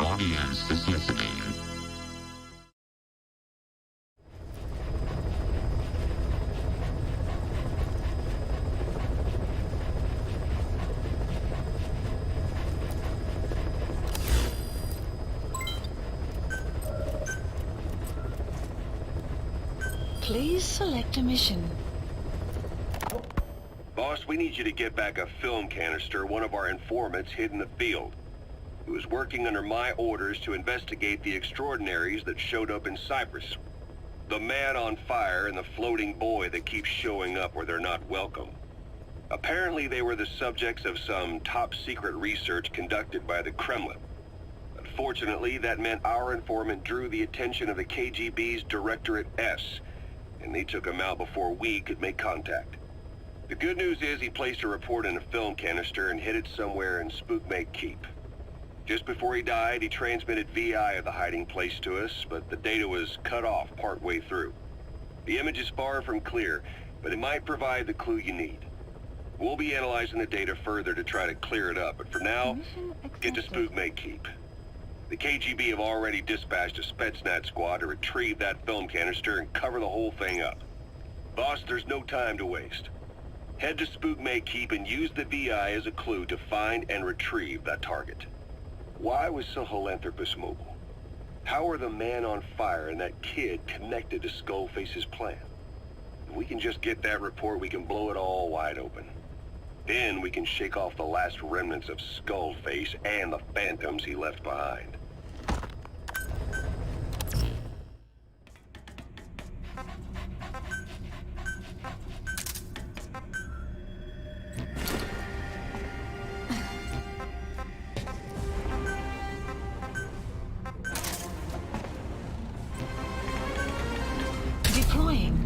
audience is listening. Please select a mission. Boss, we need you to get back a film canister one of our informants hid in the field. He was working under my orders to investigate the extraordinaries that showed up in Cyprus. The man on fire and the floating boy that keeps showing up where they're not welcome. Apparently they were the subjects of some top-secret research conducted by the Kremlin. Unfortunately, that meant our informant drew the attention of the KGB's Directorate S, and they took him out before we could make contact. The good news is he placed a report in a film canister and hid it somewhere in Spookmake Keep. Just before he died, he transmitted VI of the hiding place to us, but the data was cut off partway through. The image is far from clear, but it might provide the clue you need. We'll be analyzing the data further to try to clear it up, but for now, get to Spookmake Keep. The KGB have already dispatched a Spetsnaz squad to retrieve that film canister and cover the whole thing up. Boss, there's no time to waste. Head to Spookmake Keep and use the VI as a clue to find and retrieve that target. Why was Sahelanthropus mobile? How are the man on fire and that kid connected to Skullface's plan? If we can just get that report, we can blow it all wide open. Then we can shake off the last remnants of Skullface and the phantoms he left behind. Deploying.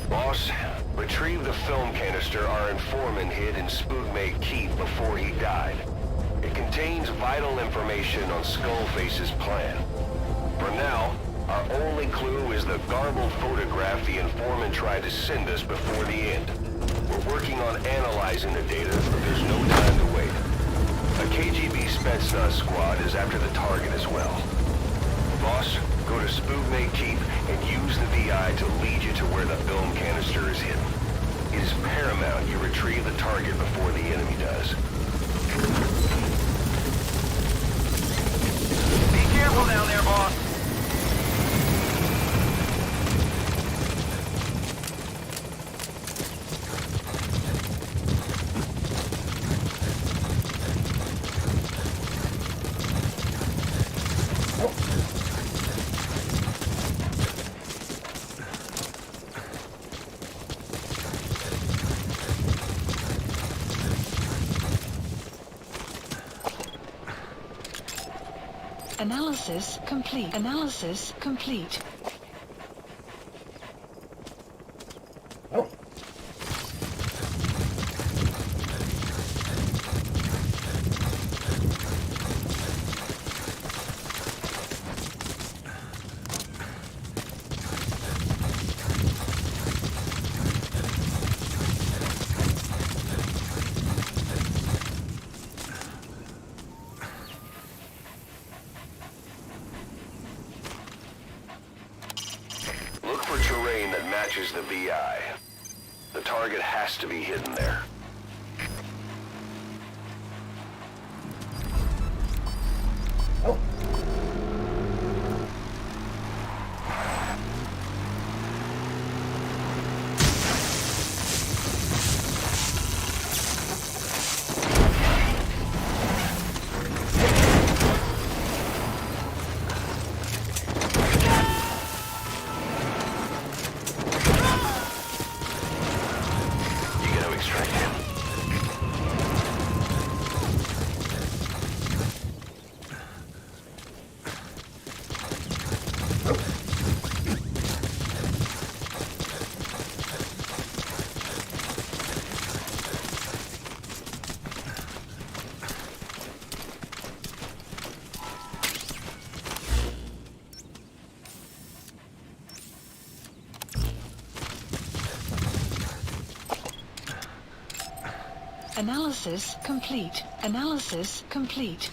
Boss, retrieve the film canister our informant hid in Spookmake Keep before he died. It contains vital information on Skullface's plan. For now, our only clue is the garbled photograph the informant tried to send us before the end. We're working on analyzing the data, but there's no time to wait. A KGB Spetsnaz squad is after the target as well. Boss, go to Spookmake Keep and use the VI to lead you to where the film canister is hidden. It is paramount you retrieve the target before the enemy does. Be careful down there, boss. Analysis complete. Analysis complete. Terrain that matches the VI. The target has to be hidden there. Extract him. Analysis complete. Analysis complete.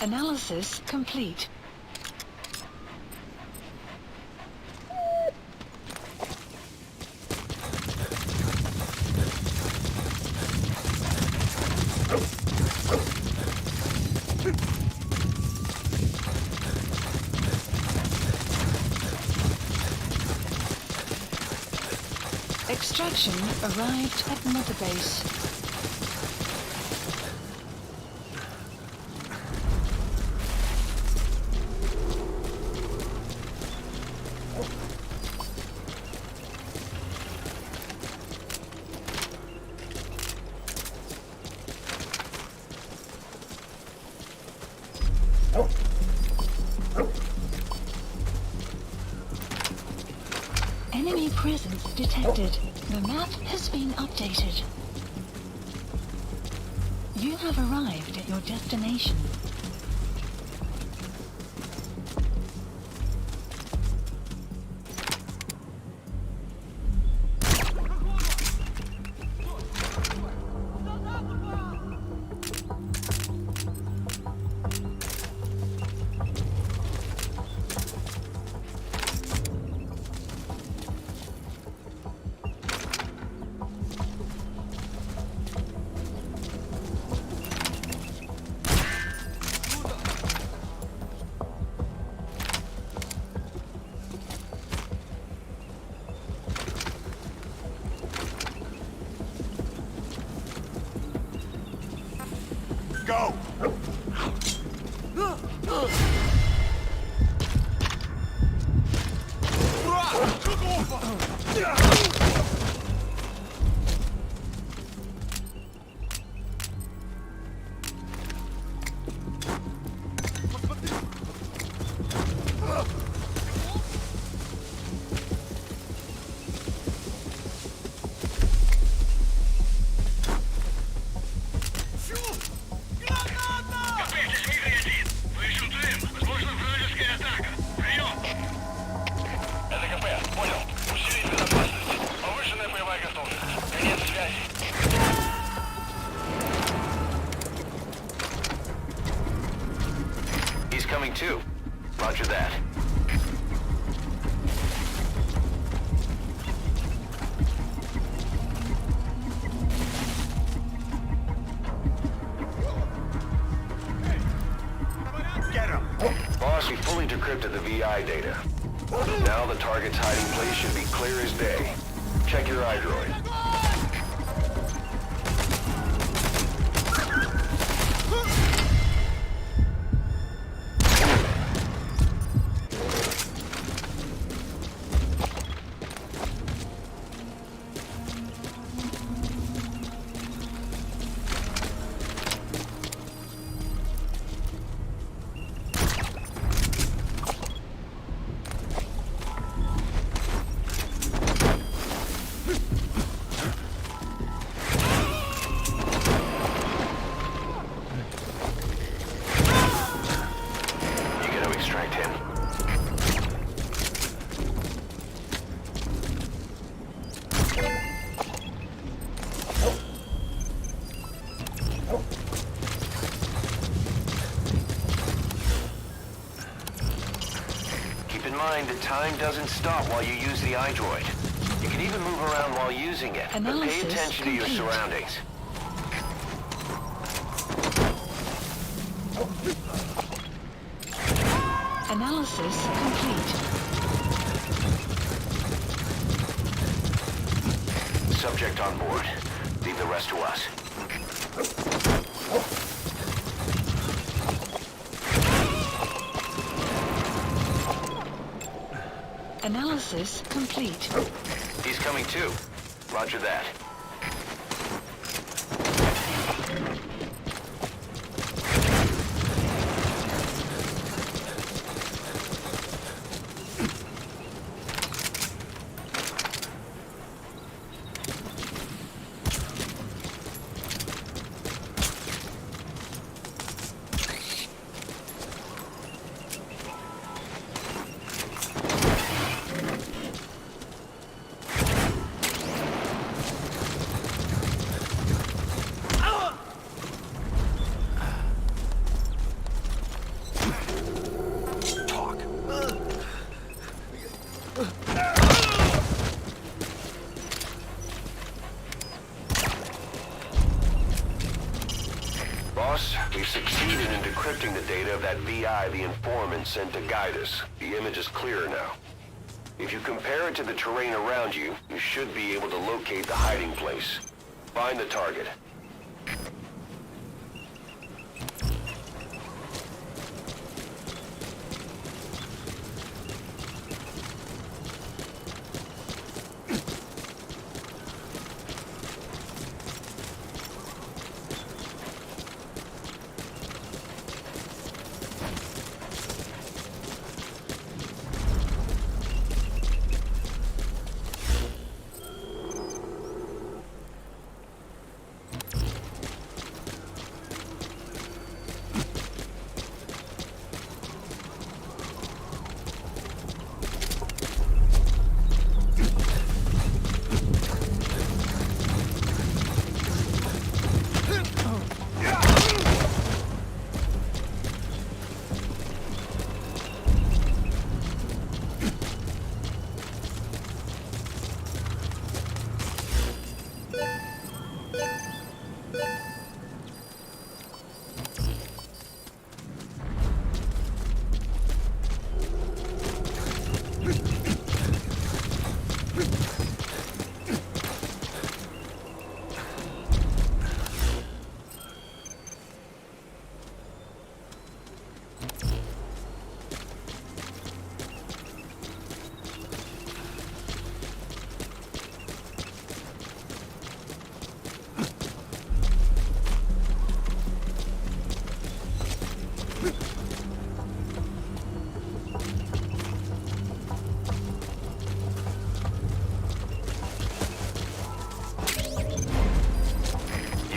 Analysis complete. Extraction arrived at Mother Base. Enemy presence detected. The map has been updated. You have arrived at your destination. Go! Coming too. Roger that. Get him! Boss, we fully decrypted the VI data. Now the target's hiding place should be clear as day. Check your iDroid. The time doesn't stop while you use the iDroid. You can even move around while using it, but pay attention to your surroundings. Analysis complete. Subject on board. Leave the rest to us. Analysis complete. He's coming too. Roger that. succeeded in decrypting the data of that VI the informant sent to guide us. The image is clearer now. If you compare it to the terrain around you, you should be able to locate the hiding place. Find the target.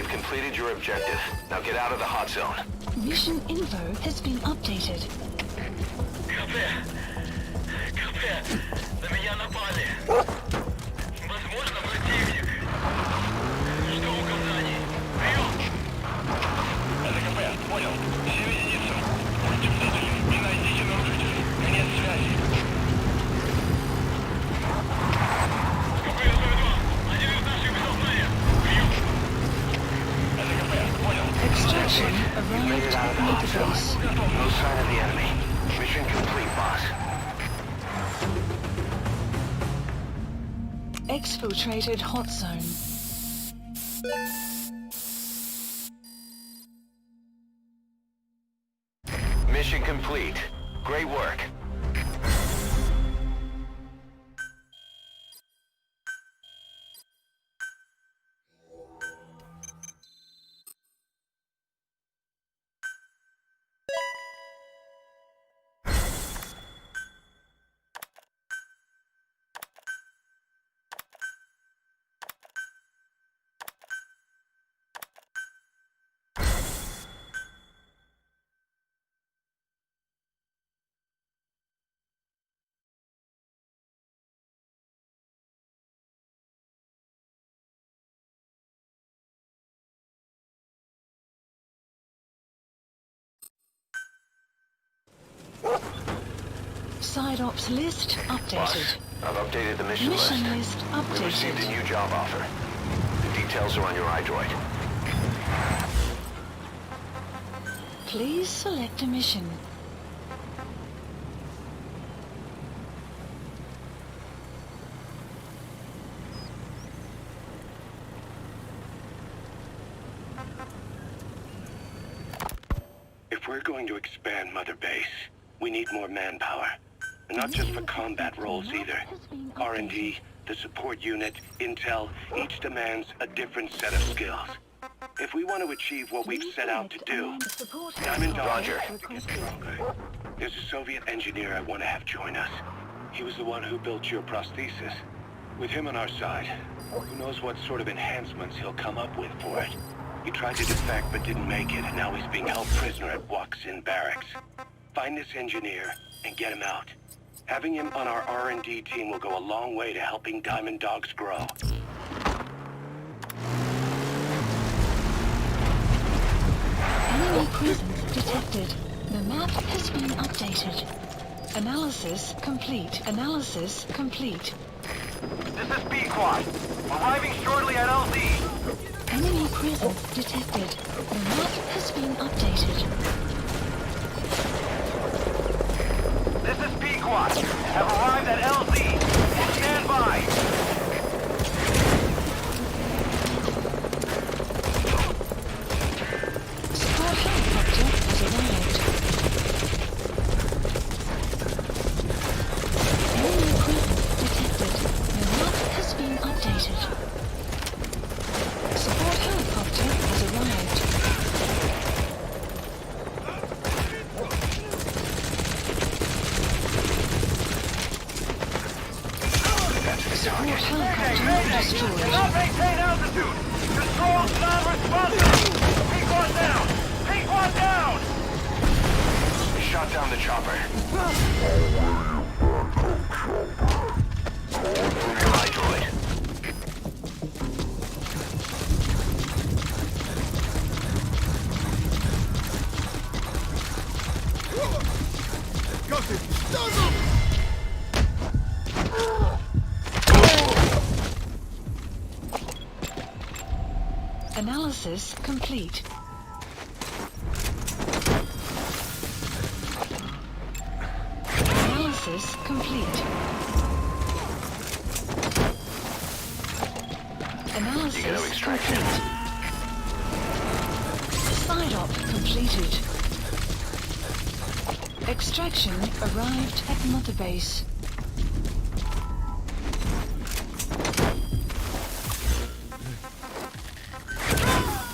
Completed your objective. Now get out of the hot zone. Mission info has been updated. На меня напали. Возможно, противник. Что указаний? Прием! ЛКП, понял. Все единицу. Не найдите нарушителей. Конец связи. ЛКП, ЛКП-2. Один из наших безопасения. Прием! ЛКП, понял. Extraction arrived at the base. No sign of the enemy. Mission complete, boss. Exfiltrated hot zone. Mission complete. Great work. Side ops list updated. I've updated the mission list. Mission list We received a updated. new job offer. The details are on your iDroid. Please select a mission. If we're going to expand Mother Base, we need more manpower. And not just for combat roles either. R&D, the support unit, intel, each demands a different set of skills. If we want to achieve what we've set out to do, Diamond Dog Roger. has to get stronger. There's a Soviet engineer I want to have join us. He was the one who built your prosthesis. With him on our side, who knows what sort of enhancements he'll come up with for it. He tried to defect but didn't make it, and now he's being held prisoner at Waksin Barracks. Find this engineer and get him out. Having him on our R&D team will go a long way to helping Diamond Dogs grow. Enemy presence detected. The map has been updated. Analysis complete. Analysis complete. This is B-Quad. Arriving shortly at LZ. Enemy presence detected. The map has been updated. This is Pequot. Have arrived at LZ. Stand by. Support helicopter has arrived. Enemy presence detected. The map has been updated. Support helicopter has arrived. Support helicopter destroyed. Cannot maintain altitude. Control non-responsive. Pequot down. Pequot down. Shot down the chopper. Reply, droid. Analysis complete. Analysis complete. Analysis complete. Side op completed. Extraction arrived at Mother Base.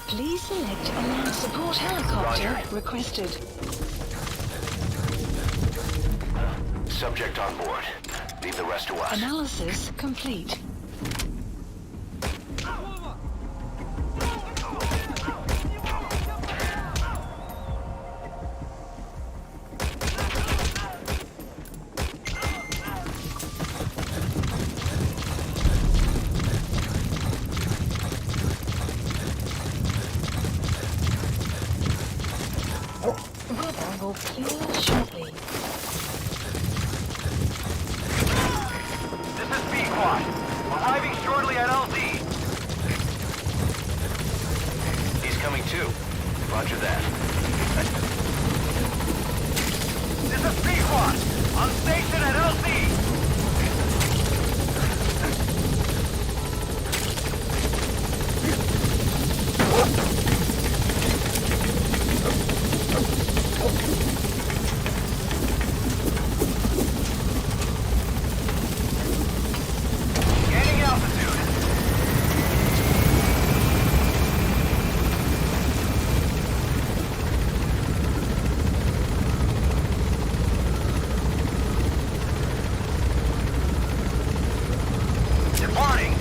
Please select a land support helicopter requested. Subject on board. Leave the rest to us. Analysis complete. Weather will clear shortly. This is Pequot. Arriving shortly at LZ. He's coming too. Roger that. This is Pequot. On station at LZ. Gaining altitude. Departing.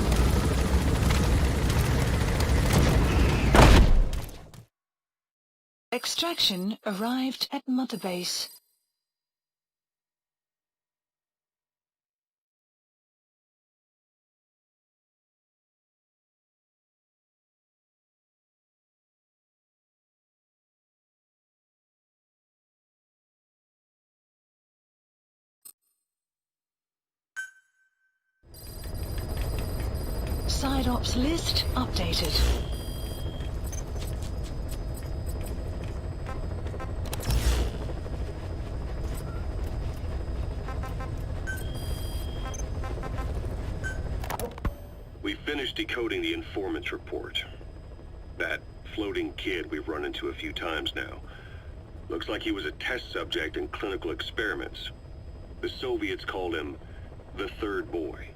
Extraction arrived at Mother Base. Side ops list updated. We finished decoding the informant's report. That floating kid we've run into a few times now. Looks like he was a test subject in clinical experiments. The Soviets called him the Third Boy.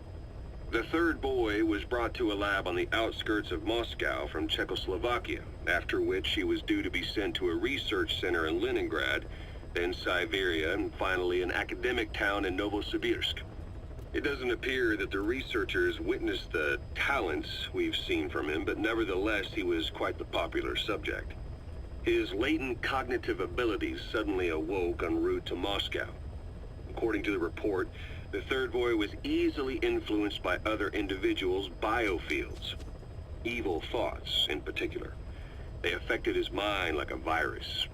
The Third Boy was brought to a lab on the outskirts of Moscow from Czechoslovakia, after which he was due to be sent to a research center in Leningrad, then Siberia, and finally an academic town in Novosibirsk. It doesn't appear that the researchers witnessed the talents we've seen from him, but nevertheless he was quite the popular subject. His latent cognitive abilities suddenly awoke en route to Moscow. According to the report, the Third Boy was easily influenced by other individuals' biofields. Evil thoughts, in particular. They affected his mind like a virus.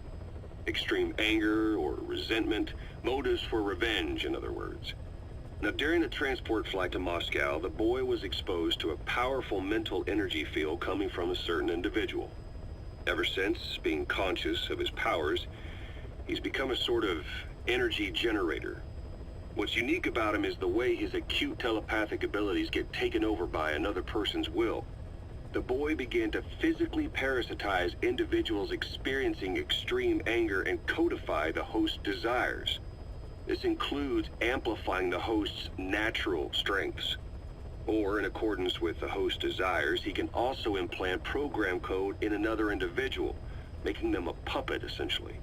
Extreme anger or resentment, motives for revenge, in other words. Now, during the transport flight to Moscow, the boy was exposed to a powerful mental energy field coming from a certain individual. Ever since, being conscious of his powers, he's become a sort of energy generator. What's unique about him is the way his acute telepathic abilities get taken over by another person's will. The boy began to physically parasitize individuals experiencing extreme anger and codify the host's desires. This includes amplifying the host's natural strengths. Or, in accordance with the host's desires, he can also implant program code in another individual, making them a puppet, essentially.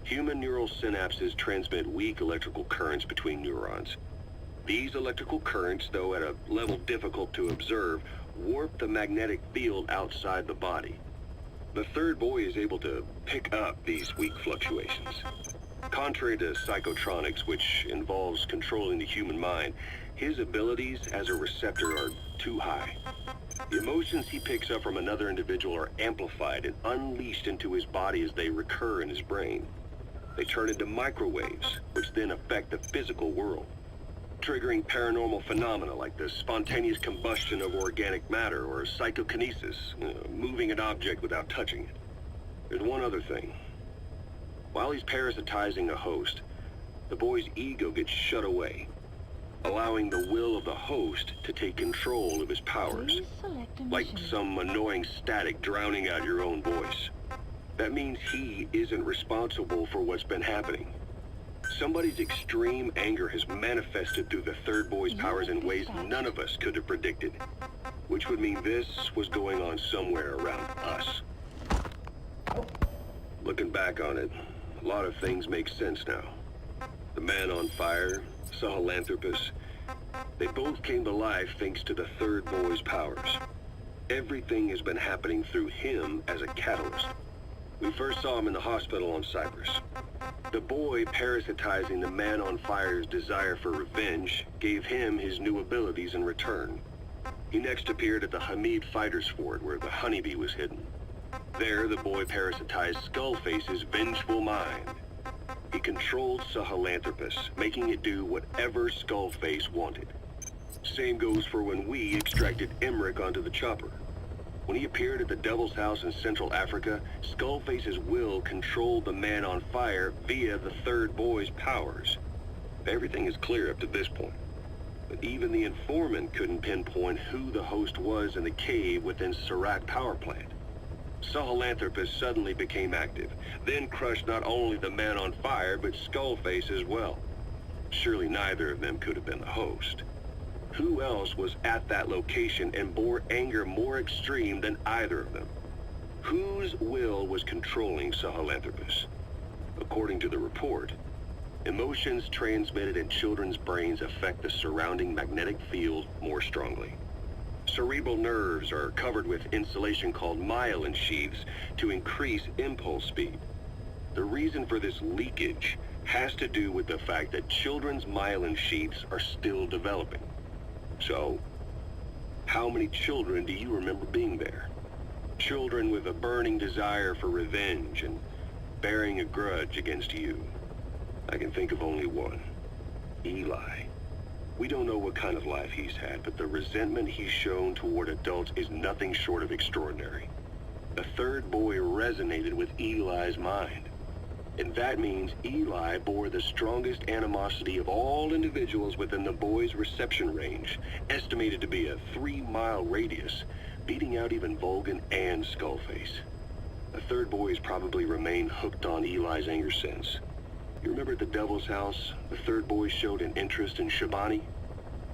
Human neural synapses transmit weak electrical currents between neurons. These electrical currents, though at a level difficult to observe, warp the magnetic field outside the body. The third boy is able to pick up these weak fluctuations. Contrary to psychotronics, which involves controlling the human mind, his abilities as a receptor are too high. The emotions he picks up from another individual are amplified and unleashed into his body as they recur in his brain. They turn into microwaves, which then affect the physical world, triggering paranormal phenomena like the spontaneous combustion of organic matter or psychokinesis, moving an object without touching it. There's one other thing. While he's parasitizing a host, the boy's ego gets shut away, allowing the will of the host to take control of his powers, like some annoying static drowning out your own voice. That means he isn't responsible for what's been happening. Somebody's extreme anger has manifested through the third boy's powers in ways none of us could have predicted, which would mean this was going on somewhere around us. Looking back on it, a lot of things make sense now. The man on fire, Sahelanthropus, they both came to life thanks to the third boy's powers. Everything has been happening through him as a catalyst. We first saw him in the hospital on Cyprus. The boy parasitizing the man on fire's desire for revenge gave him his new abilities in return. He next appeared at the Hamid Fighters Fort where the honeybee was hidden. There, the boy parasitized Skullface's vengeful mind. He controlled Sahelanthropus, making it do whatever Skullface wanted. Same goes for when we extracted Emmerich onto the chopper. When he appeared at the Devil's House in Central Africa, Skullface's will controlled the man on fire via the third boy's powers. Everything is clear up to this point. But even the informant couldn't pinpoint who the host was in the cave within Serac power plant. Sahelanthropus suddenly became active, then crushed not only the man on fire, but Skullface as well. Surely neither of them could have been the host. Who else was at that location and bore anger more extreme than either of them? Whose will was controlling Sahelanthropus? According to the report, emotions transmitted in children's brains affect the surrounding magnetic field more strongly. Cerebral nerves are covered with insulation called myelin sheaths to increase impulse speed. The reason for this leakage has to do with the fact that children's myelin sheaths are still developing. So, how many children do you remember being there? Children with a burning desire for revenge and bearing a grudge against you. I can think of only one. Eli. We don't know what kind of life he's had, but the resentment he's shown toward adults is nothing short of extraordinary. The third boy resonated with Eli's mind. And that means Eli bore the strongest animosity of all individuals within the boy's reception range, estimated to be a 3-mile radius, beating out even Volgan and Skullface. The third boy has probably remained hooked on Eli's anger since. You remember at the Devil's House, the third boy showed an interest in Shabani?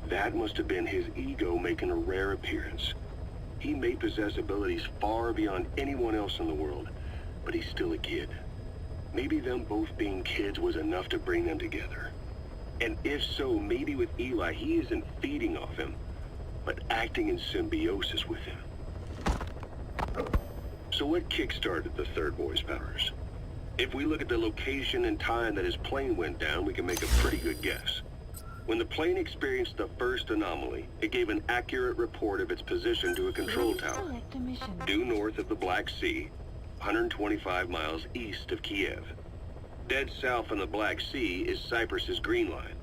That must have been his ego making a rare appearance. He may possess abilities far beyond anyone else in the world, but he's still a kid. Maybe them both being kids was enough to bring them together. And if so, maybe with Eli, he isn't feeding off him, but acting in symbiosis with him. So what kickstarted the third boy's powers? If we look at the location and time that his plane went down, we can make a pretty good guess. When the plane experienced the first anomaly, it gave an accurate report of its position to a control tower, due north of the Black Sea, 125 miles east of Kiev. Dead south on the Black Sea is Cyprus's Green Line.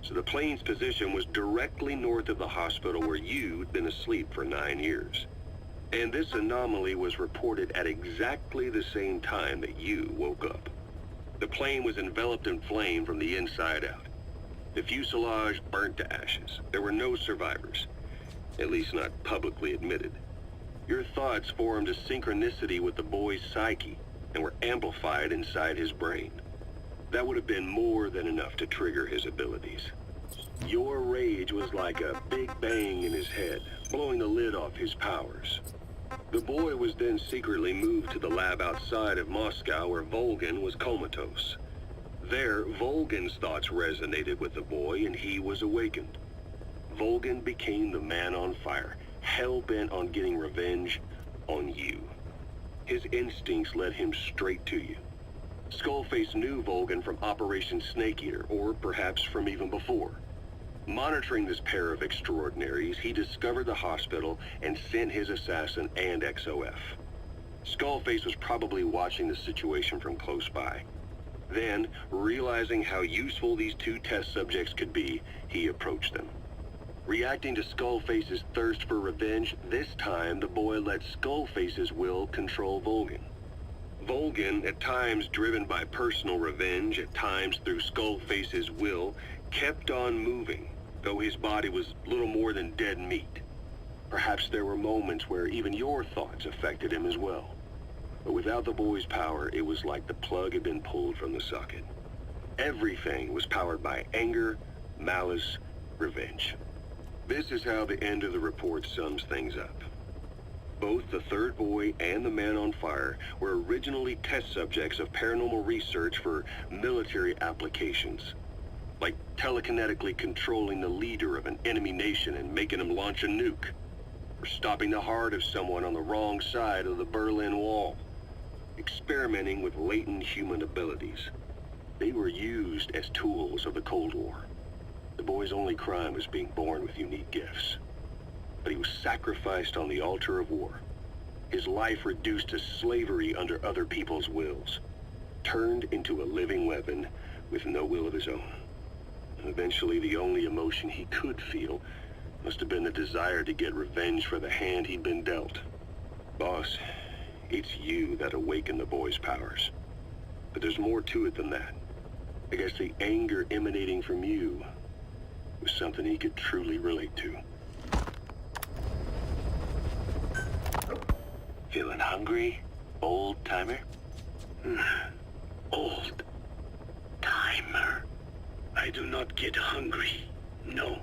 So the plane's position was directly north of the hospital where you'd been asleep for 9 years. And this anomaly was reported at exactly the same time that you woke up. The plane was enveloped in flame from the inside out. The fuselage burnt to ashes. There were no survivors, at least not publicly admitted. Your thoughts formed a synchronicity with the boy's psyche and were amplified inside his brain. That would have been more than enough to trigger his abilities. Your rage was like a big bang in his head, blowing the lid off his powers. The boy was then secretly moved to the lab outside of Moscow where Volgin was comatose. There, Volgin's thoughts resonated with the boy and he was awakened. Volgin became the man on fire, hell-bent on getting revenge on you. His instincts led him straight to you. Skullface knew Volgin from Operation Snake Eater, or perhaps from even before. Monitoring this pair of extraordinaries, he discovered the hospital and sent his assassin and XOF. Skullface was probably watching the situation from close by. Then, realizing how useful these two test subjects could be, he approached them. Reacting to Skullface's thirst for revenge, this time the boy let Skullface's will control Volgin. Volgin, at times driven by personal revenge, at times through Skullface's will, kept on moving, though his body was little more than dead meat. Perhaps there were moments where even your thoughts affected him as well. But without the boy's power, it was like the plug had been pulled from the socket. Everything was powered by anger, malice, revenge. This is how the end of the report sums things up. Both the third boy and the man on fire were originally test subjects of paranormal research for military applications, like telekinetically controlling the leader of an enemy nation and making him launch a nuke, or stopping the heart of someone on the wrong side of the Berlin Wall, experimenting with latent human abilities. They were used as tools of the Cold War. The boy's only crime was being born with unique gifts. But he was sacrificed on the altar of war. His life reduced to slavery under other people's wills. Turned into a living weapon with no will of his own. Eventually, the only emotion he could feel must have been the desire to get revenge for the hand he'd been dealt. Boss, it's you that awakened the boy's powers. But there's more to it than that. I guess the anger emanating from you was something he could truly relate to. Feeling hungry, old-timer? Old-timer? I do not get hungry, no.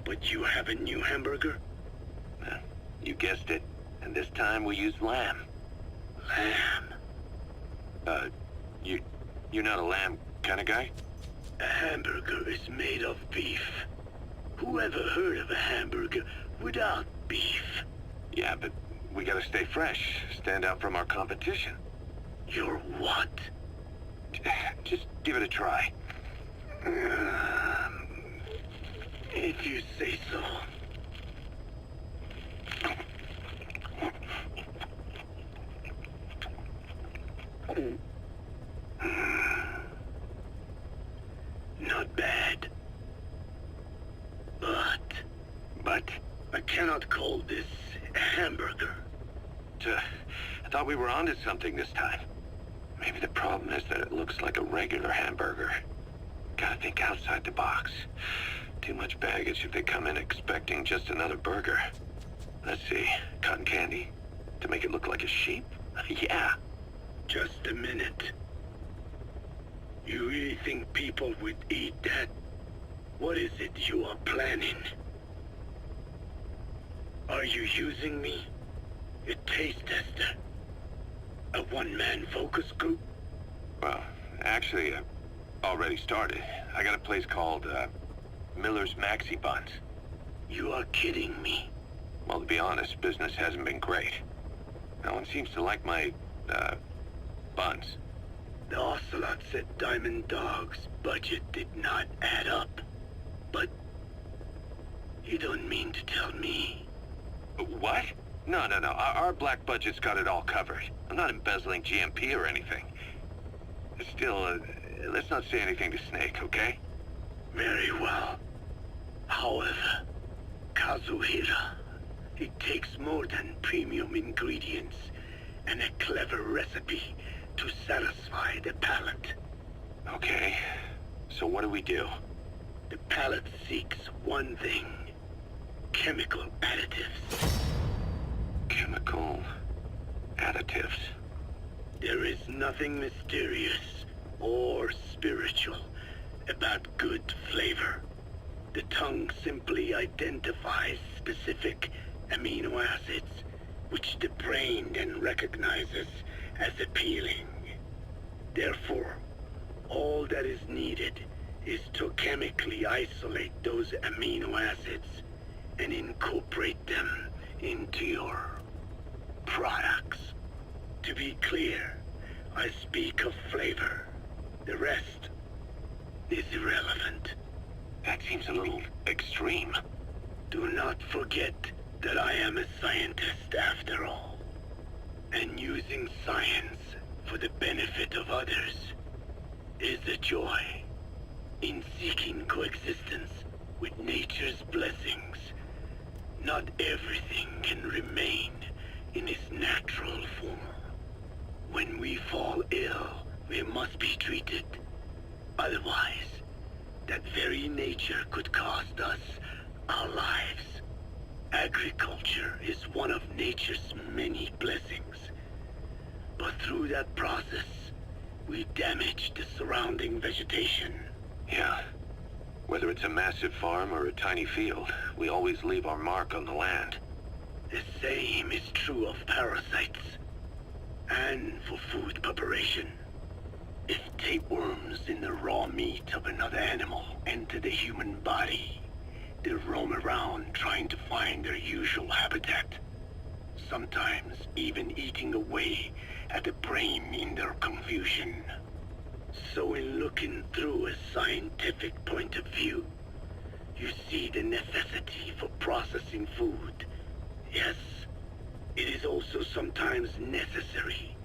But you have a new hamburger? You guessed it. And this time we used lamb. Lamb? You're not a lamb kind of guy? A hamburger is made of beef. Who ever heard of a hamburger without beef? Yeah, but we gotta stay fresh, stand out from our competition. You're what? Just give it a try. If you say so. Not bad. But I cannot call this a hamburger. I thought we were onto something this time. Maybe the problem is that it looks like a regular hamburger. Gotta think outside the box. Too much baggage if they come in expecting just another burger. Let's see, cotton candy? To make it look like a sheep? Yeah. Just a minute. You really think people would eat that? What is it you are planning? Are you using me? A taste tester? A one-man focus group? Well, actually, I've already started. I got a place called, Miller's Maxi Buns. You are kidding me. Well, to be honest, business hasn't been great. No one seems to like my, buns. The Ocelot said Diamond Dog's budget did not add up. But you don't mean to tell me. What? No. Our black budget's got it all covered. I'm not embezzling GMP or anything. Still, let's not say anything to Snake, okay? Very well. However, Kazuhira, it takes more than premium ingredients and a clever recipe to satisfy the palate. Okay, so what do we do? The palate seeks one thing: chemical additives. Chemical additives. There is nothing mysterious or spiritual about good flavor. The tongue simply identifies specific amino acids, which the brain then recognizes as appealing. Therefore, all that is needed is to chemically isolate those amino acids and incorporate them into your products. To be clear, I speak of flavor. The rest is irrelevant. That seems a little extreme. Do not forget that I am a scientist after all, and using science for the benefit of others is a joy. In seeking coexistence with nature's blessings, not everything can remain in its natural form. When we fall ill, we must be treated. Otherwise, that very nature could cost us our lives. Agriculture is one of nature's many blessings. But through that process, we damage the surrounding vegetation. Yeah. Whether it's a massive farm or a tiny field, we always leave our mark on the land. The same is true of parasites, and for food preparation. If tapeworms in the raw meat of another animal enter the human body, they roam around trying to find their usual habitat, sometimes even eating away at the brain in their confusion. So in looking through a scientific point of view, you see the necessity for processing food. Yes, it is also sometimes necessary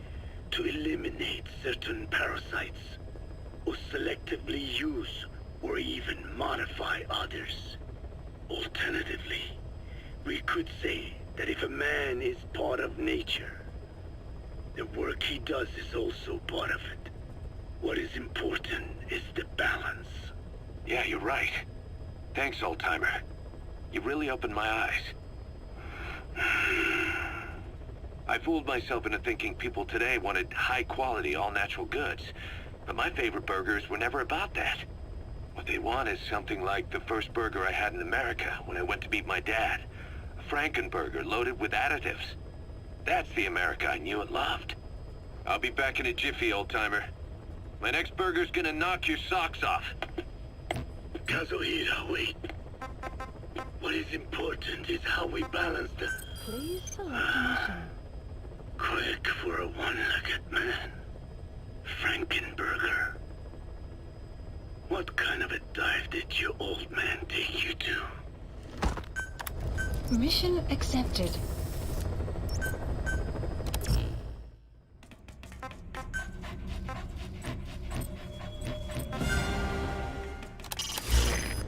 to eliminate certain parasites, or selectively use or even modify others. Alternatively, we could say that if a man is part of nature, the work he does is also part of it. What is important is the balance. Yeah, you're right. Thanks, old-timer. You really opened my eyes. I fooled myself into thinking people today wanted high-quality, all-natural goods. But my favorite burgers were never about that. What they want is something like the first burger I had in America when I went to meet my dad. A Frankenburger loaded with additives. That's the America I knew and loved. I'll be back in a jiffy, old-timer. My next burger's gonna knock your socks off. Kazuhira, wait. What is important is how we balance the... Please select a mission. Quick for a one-legged man. Frankenburger. What kind of a dive did your old man take you to? Mission accepted.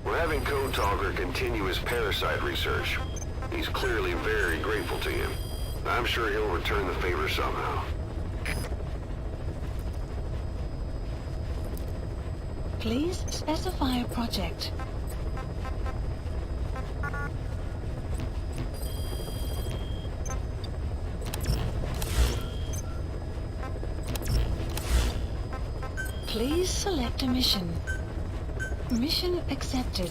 We're having Code Talker continue his parasite research. He's clearly very grateful to you. I'm sure he'll return the favor somehow. Please specify a project. Please select a mission. Mission accepted.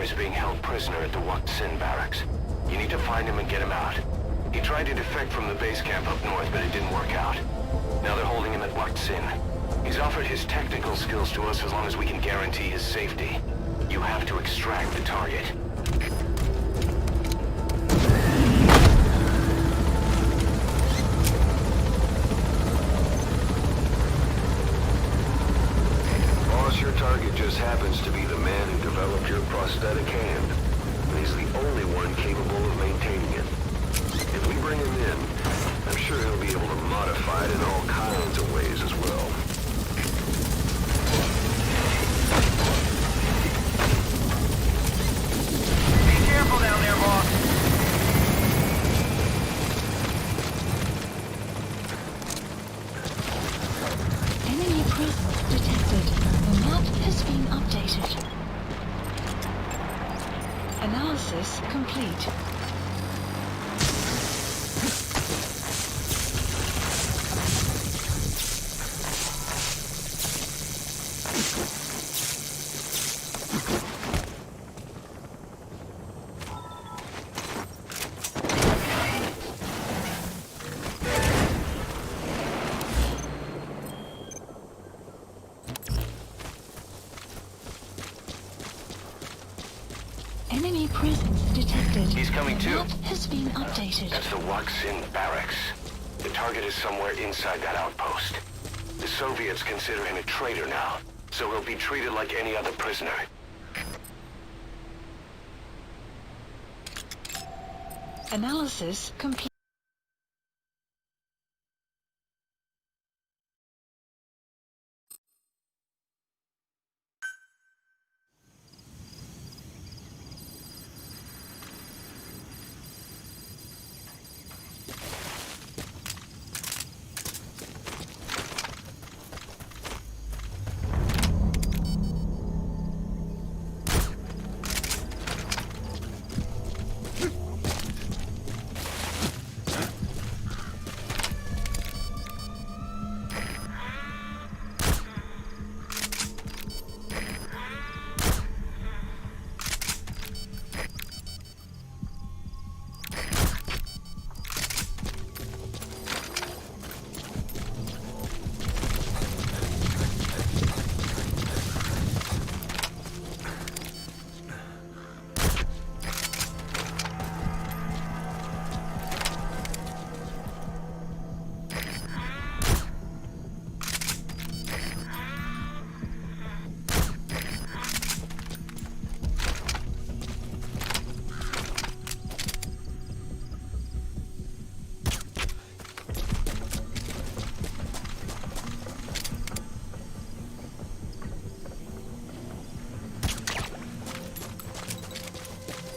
is being held prisoner at the Waksin barracks. You need to find him and get him out. He tried to defect from the base camp up north, but it didn't work out. Now they're holding him at Waksin. He's offered his technical skills to us as long as we can guarantee his safety. You have to extract the target. Boss, your target just happens to be the man who developed your prosthetic hand. And he's the only one capable of maintaining it. If we bring him in, I'm sure he'll be able to modify it in all kinds of ways as well. Be careful down there, boss. Enemy presence detected. The map has been updated. Analysis complete. Enemy presence detected. He's coming The too. map has been updated. That's the Waksin barracks. The target is somewhere inside that outpost. The Soviets consider him a traitor now, so he'll be treated like any other prisoner. Analysis complete.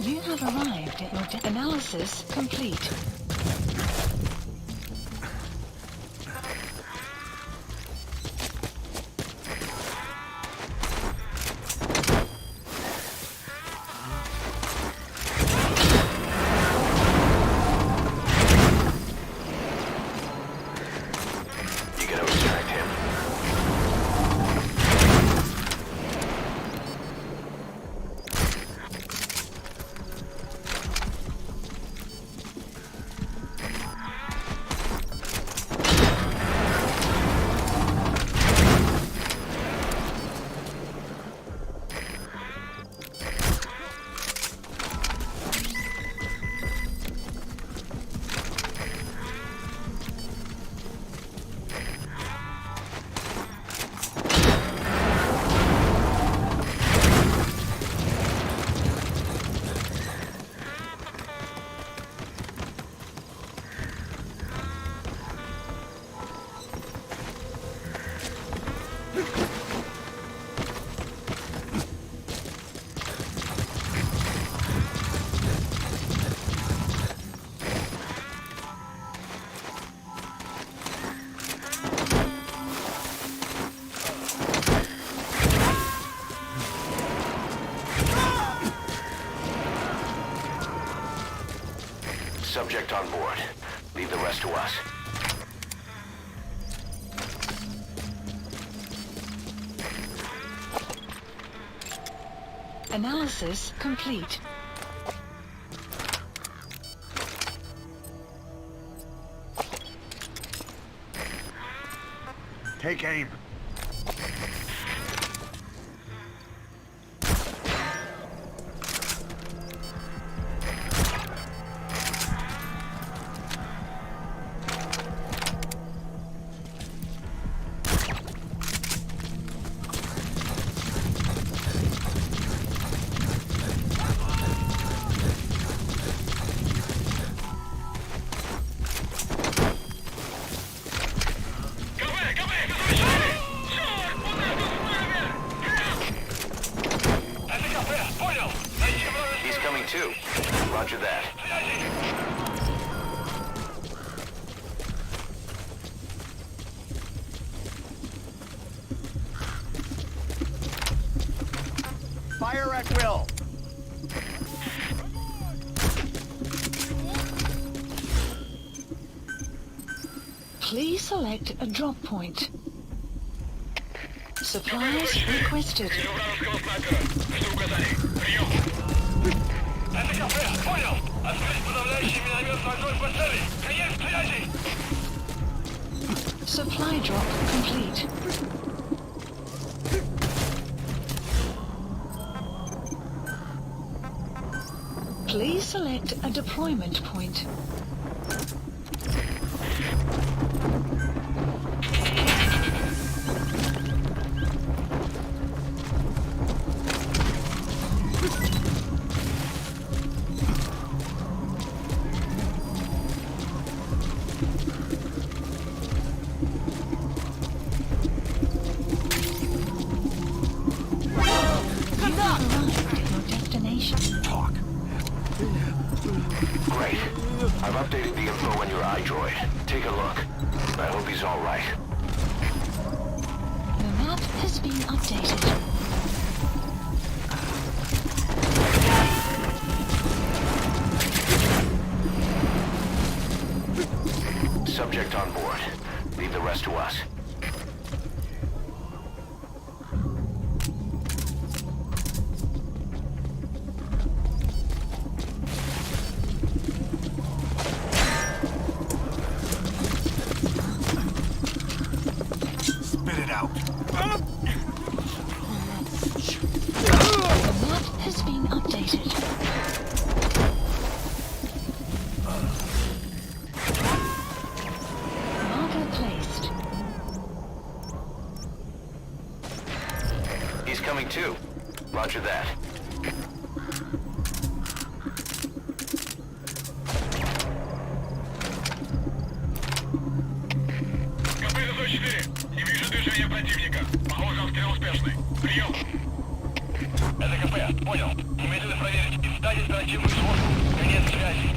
You have arrived at your analysis complete. You gotta extract him. Subject on board. Leave the rest to us. Analysis complete. Take aim. He's coming too. Roger that. Fire at will. Please select a drop point. Supplies requested. Supply drop complete. Please select a deployment point. Great. I've updated the info on your iDroid. Take a look. I hope he's all right. The map has been updated. Subject on board. Leave the rest to us. Spit it out. The map has been updated. Marker placed. He's coming too. Roger that. Не вижу движения противника. Похоже, обстрел успешный. Прием. Это КП. Понял. Немедленно проверить и встать оперативную сводку. Конец связи.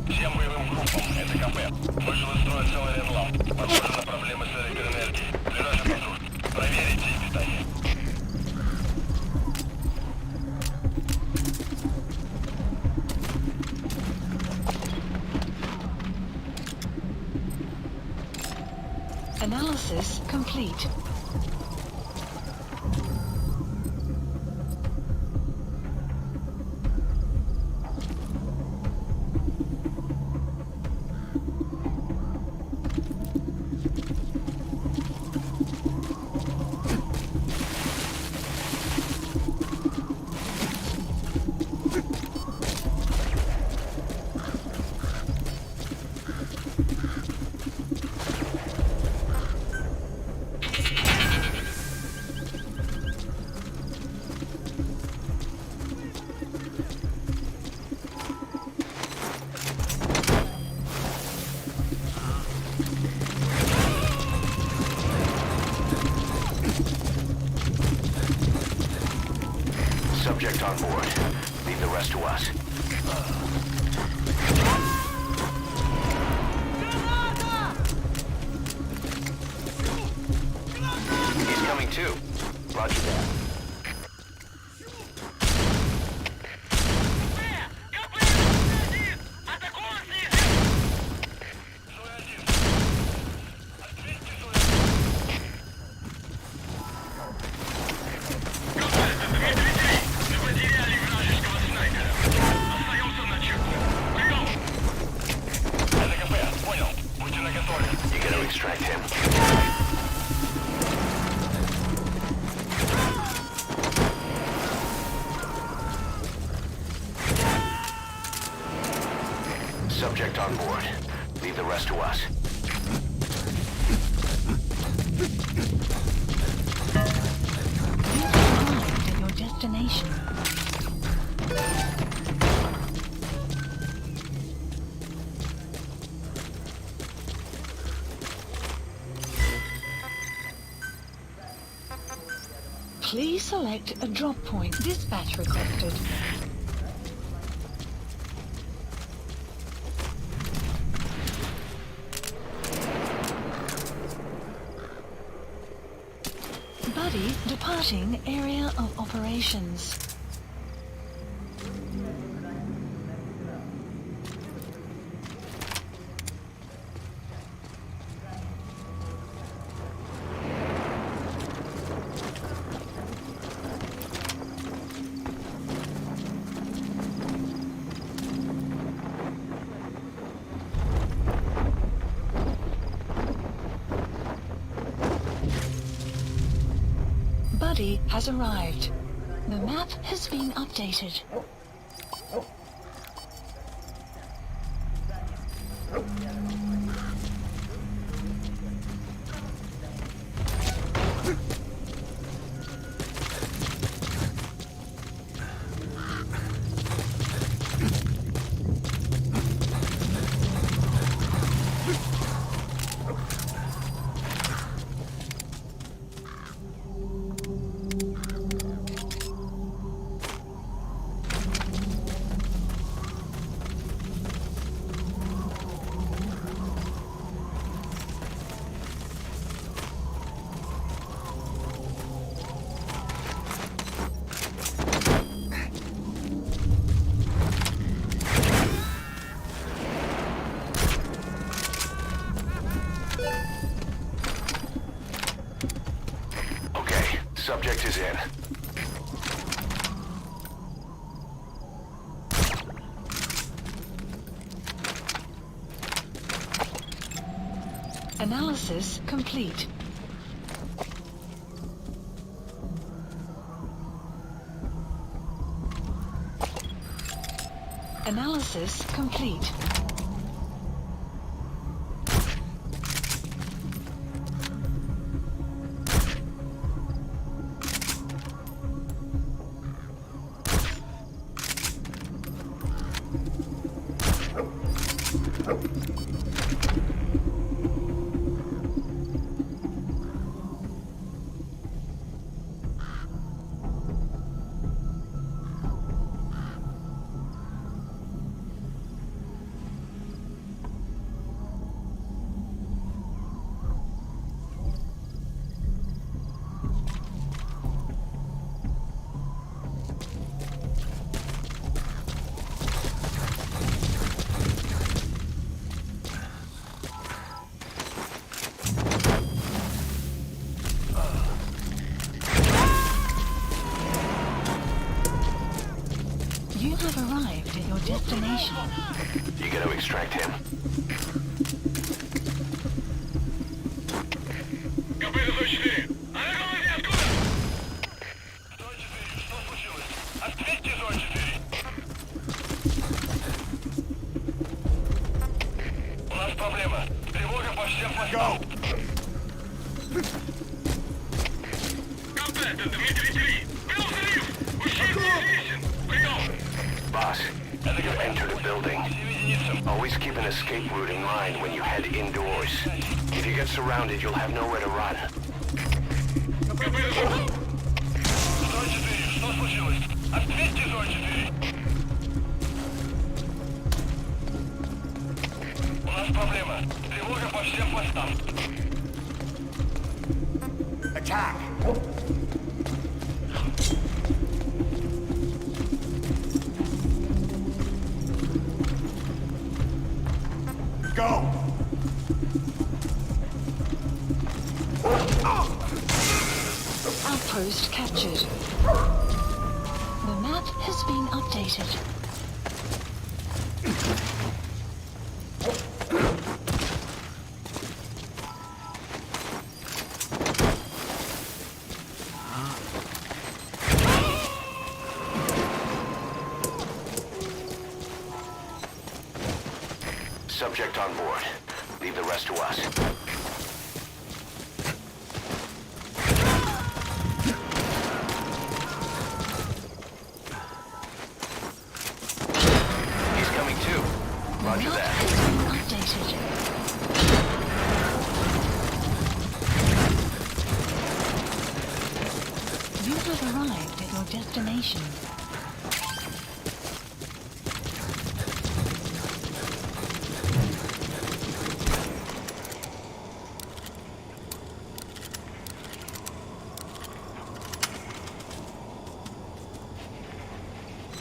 Всем боевым группам, это КП. Вышел из строя целый ряд ламп. Похоже на проблемы с электроэнергией. Ближайший патруль. Проверить эти питания. Analysis complete. Subject on board. Leave the rest to us. coming too. Roger that. You gotta extract him. Subject on board. Leave the rest to us. You have arrived at your destination. Please select a drop point. Dispatch requested. Buddy departing area of operations. Buddy has arrived. The map has been updated. Subject is in. Analysis complete. Analysis complete. You have arrived at your destination. You gotta extract him. КП-4! Она говорит, откуда? 104, что случилось? Ответьте, 104! У нас проблема. Тревога по всем постам. КП, это Дмитрий 3. Был взрыв! Ущерб неизвестен! Прием! Boss, you've entered a building. Always keep an escape route in mind when you head indoors. If you get surrounded, you'll have nowhere to run. 104, что случилось? Ответьте, 104! У нас проблема. Тревога по всем постам. Attack! go! Outpost captured. The map has been updated. Subject on board. Leave the rest to us. He's coming too. Roger The map that. has been updated. You have arrived at your destination.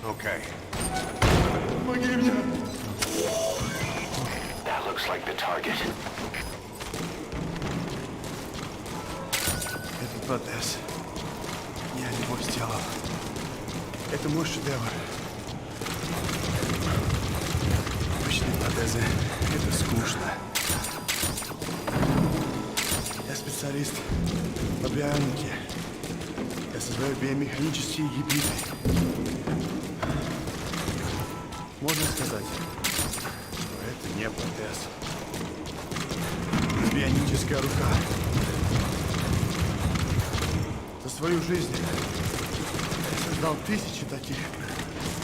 Okay. That looks like the target. Этот протез. Я его сделал. Это мой шедевр. Обычные протезы — это скучно. Я специалист по бионике. Я создаю биомеханические гибриды. Можно сказать, что это не протез. Бионическая рука. За свою жизнь я создал тысячи таких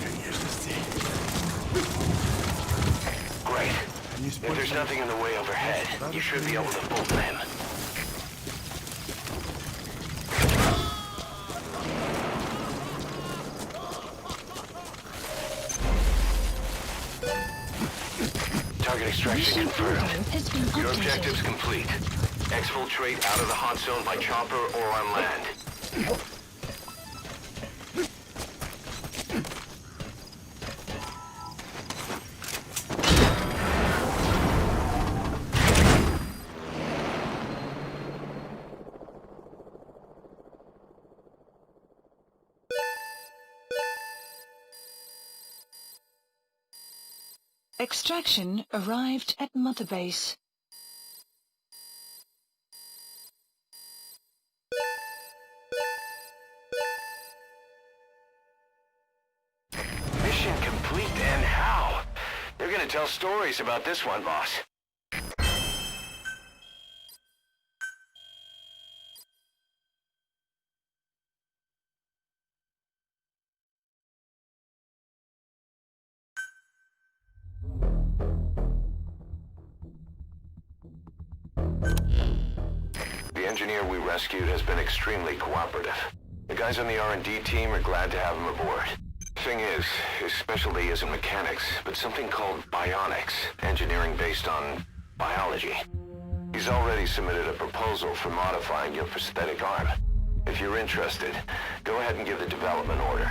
конечностей. Great. Они If there's используют nothing in the way overhead, you should be able to pull them in. Target extraction Mission confirmed. info has been Your updated. objective's complete. Exfiltrate out of the hot zone by chopper or on land. Extraction arrived at Mother Base. Mission complete, and how? They're gonna tell stories about this one, boss. The engineer we rescued has been extremely cooperative. The guys on the R&D team are glad to have him aboard. Thing is, his specialty isn't mechanics, but something called bionics, engineering based on biology. He's already submitted a proposal for modifying your prosthetic arm. If you're interested, go ahead and give the development order.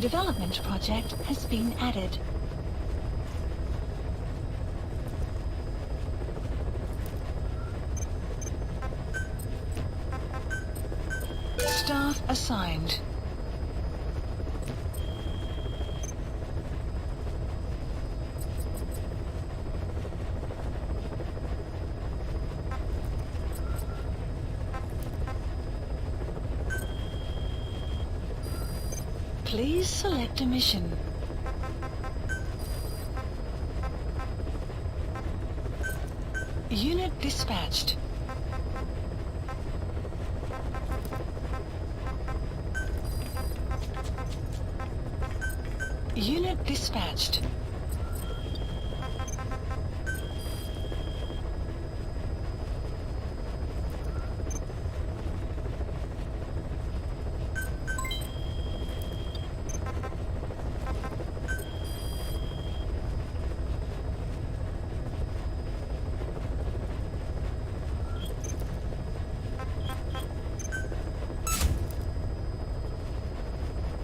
development project has been added. Staff assigned. Please select a mission. Unit dispatched. Unit dispatched.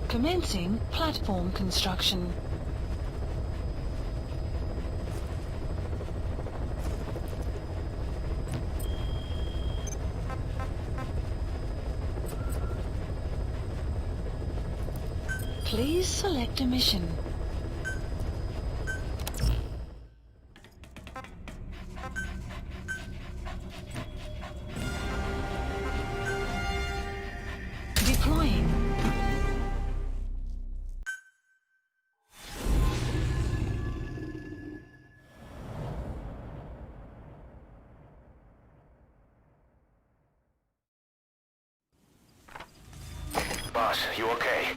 Commencing platform construction. Please select a mission. Deploying. Boss, you okay?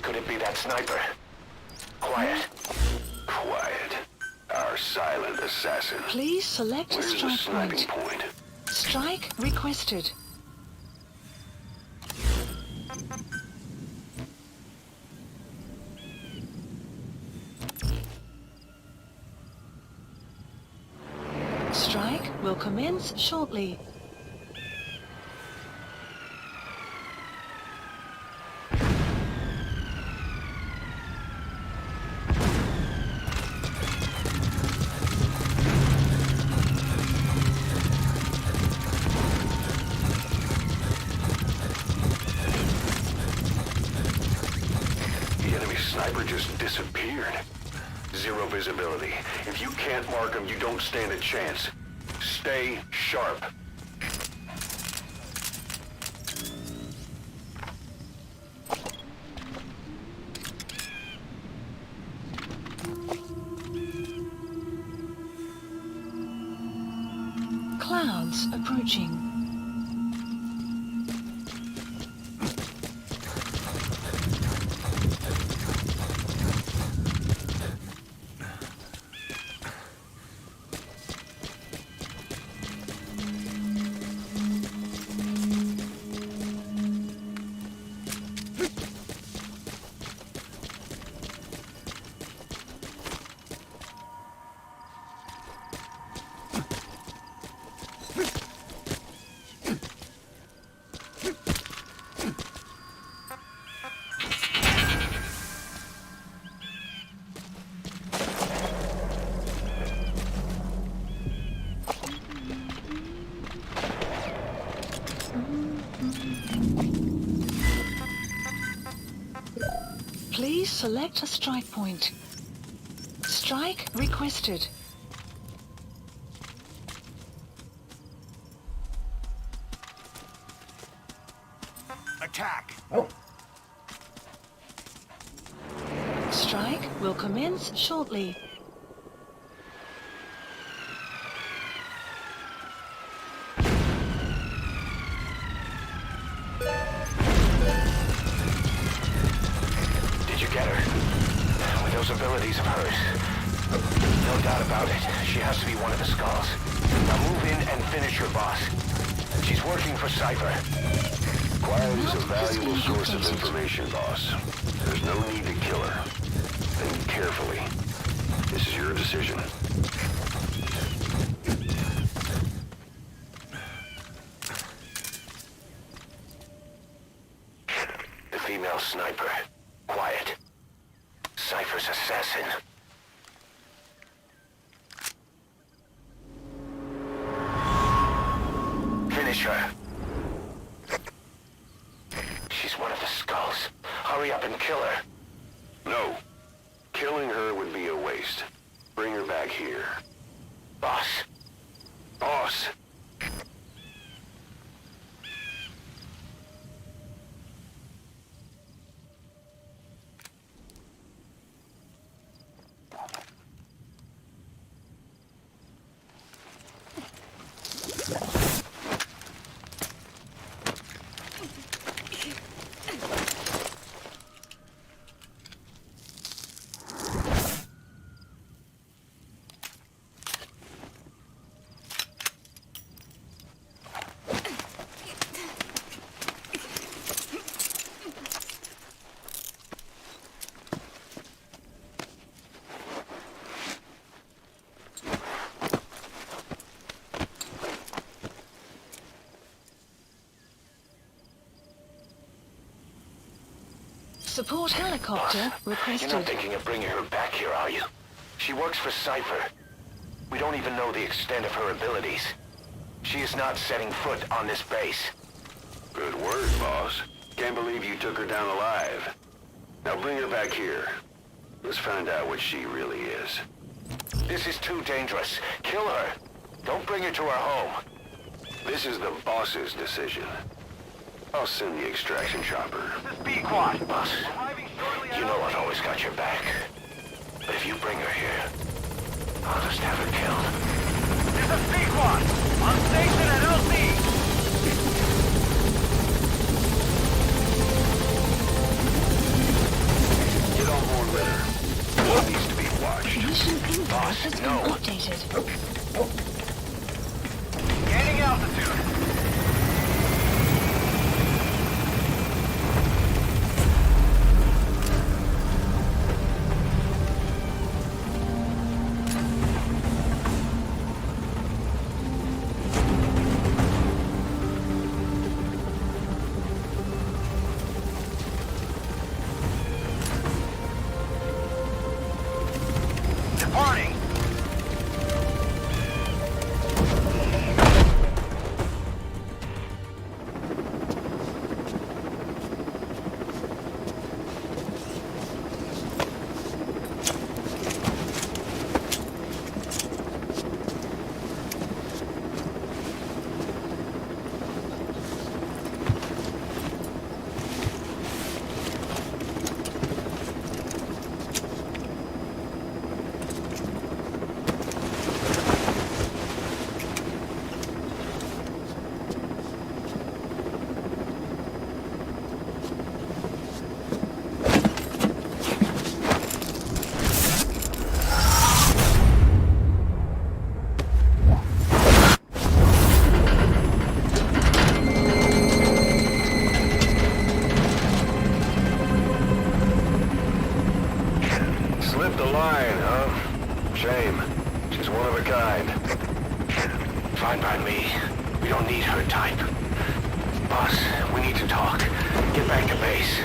Could it be that sniper? Quiet. Quiet. Our silent assassin. Please select a Where's the strike sniping point. point? Strike requested. Strike will commence shortly. The enemy sniper just disappeared. Zero visibility. If you can't mark him, you don't stand a chance. Stay sharp. Clouds approaching. Please select a strike point. Strike requested. Attack! Strike will commence shortly. Did you get her? With those abilities of hers. No doubt about it. She has to be one of the Skulls. Now move in and finish your boss. She's working for Cypher. Quiet is a valuable source of information, boss. There's no need to kill her. Think carefully. This is your decision. The female sniper. Quiet. assassin. Finish her. She's one of the skulls. Hurry up and kill her. No. Killing her would be a waste. Bring her back here. Boss. Boss! Support helicopter requested. You're not thinking of bringing her back here, are you? She works for Cypher. We don't even know the extent of her abilities. She is not setting foot on this base. Good word, boss. Can't believe you took her down alive. Now bring her back here. Let's find out what she really is. This is too dangerous. Kill her. Don't bring her to our home. This is the boss's decision. I'll send the extraction chopper. Boss, you know I've always got your back. But if you bring her here, I'll just have her killed. This is P-Quad! On station at LC! Get on board with her. One needs to be watched. Mission info Boss, has been no. updated. Gaining altitude. Departing! Slipped the line, huh? Shame. She's one of a kind. Fine by me. We don't need her type. Boss, we need to talk. Get back to base.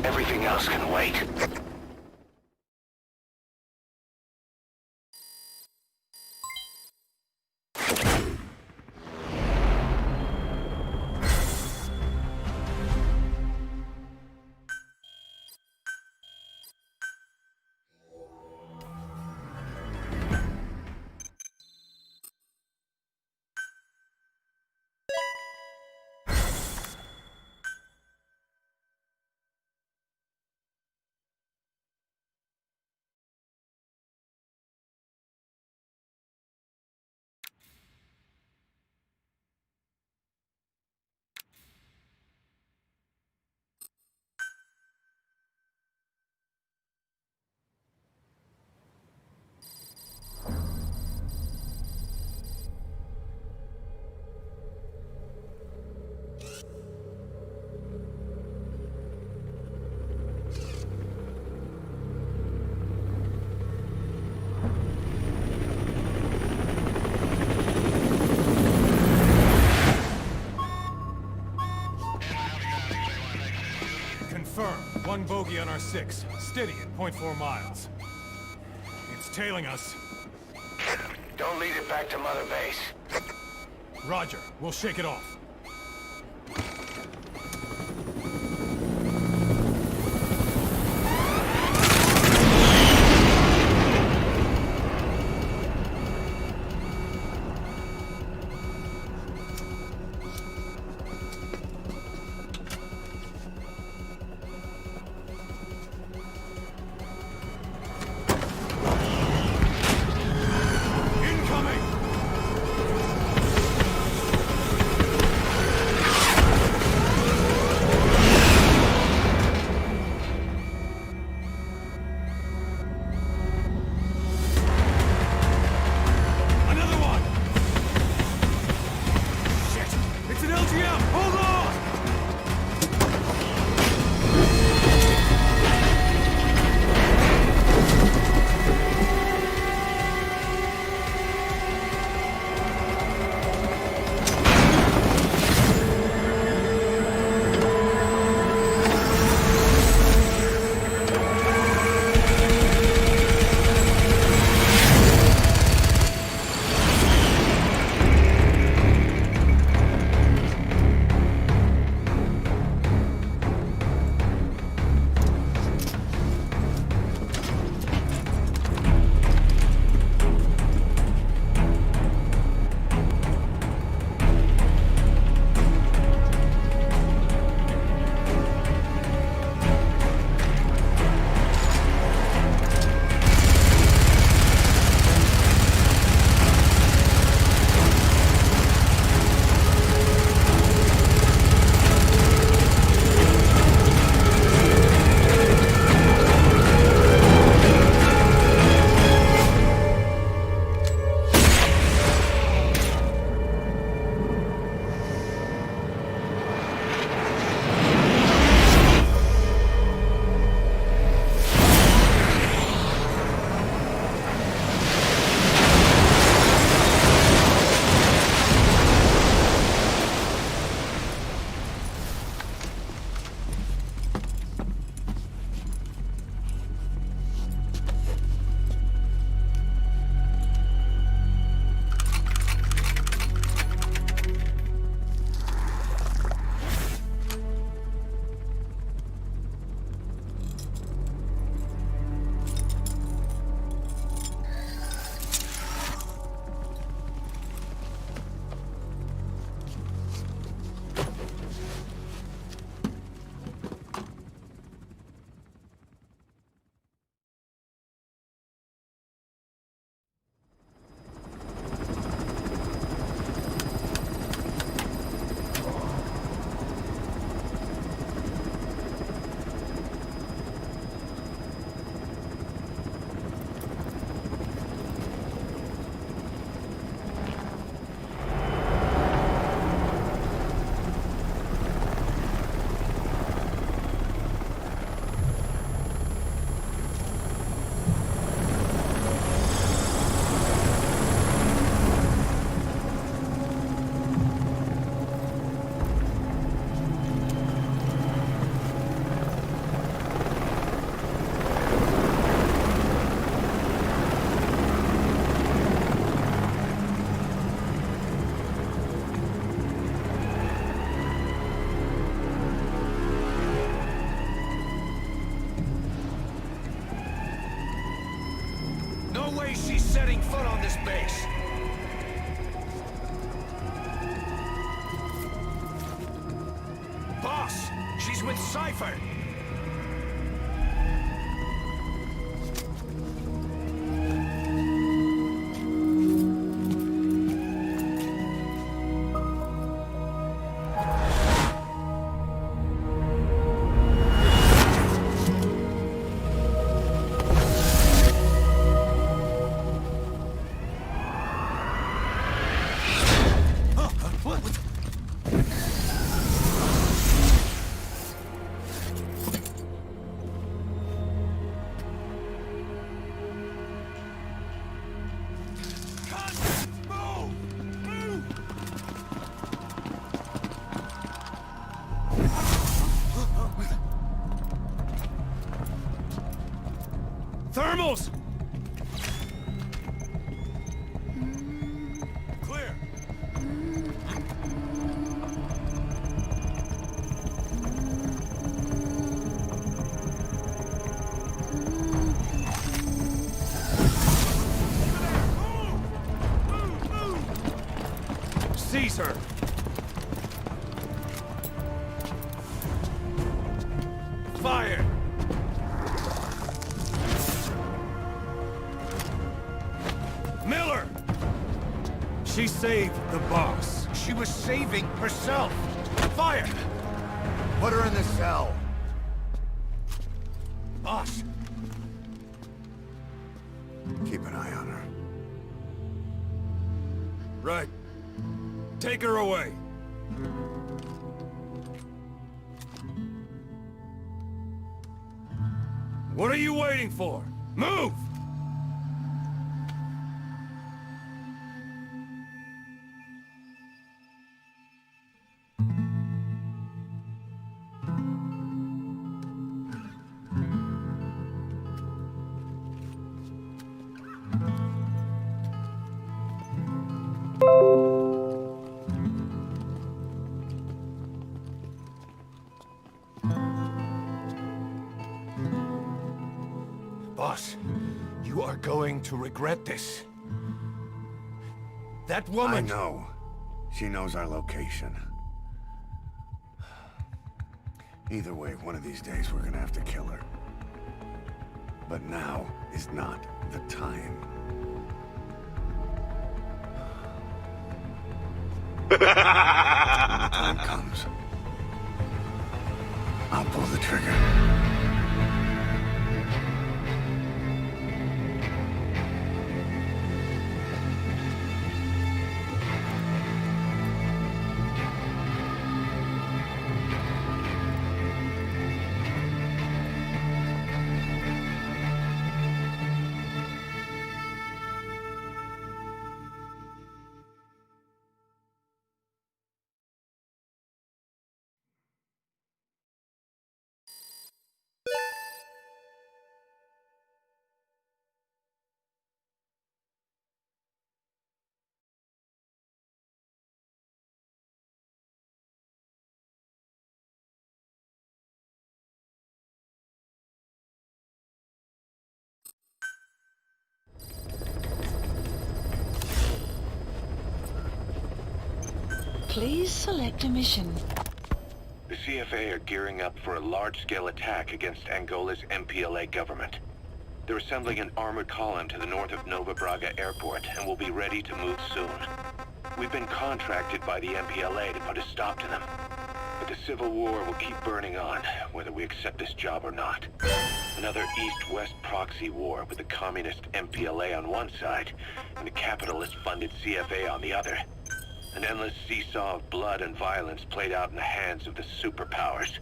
Everything else can wait. Confirm. One bogey on our 6. Steady at .4 miles. tailing us. Don't lead it back to Mother Base. Roger, we'll shake it off. No way she's setting foot on this base. Boss, she's with Cypher. sees her. Fire! Miller! She saved the boss. She was saving herself. Fire! Put her in the cell. Boss! Keep an eye on her. Right. Take her away. What are you waiting for? Move! Boss, you are going to regret this. That woman... I know. She knows our location. Either way, one of these days we're gonna have to kill her. But now is not the time. When the time comes, I'll pull the trigger. Please select a mission. The CFA are gearing up for a large-scale attack against Angola's MPLA government. They're assembling an armored column to the north of Nova Braga Airport and will be ready to move soon. We've been contracted by the MPLA to put a stop to them. But the civil war will keep burning on, whether we accept this job or not. Another East-West proxy war with the communist MPLA on one side and the capitalist-funded CFA on the other. An endless seesaw of blood and violence played out in the hands of the superpowers.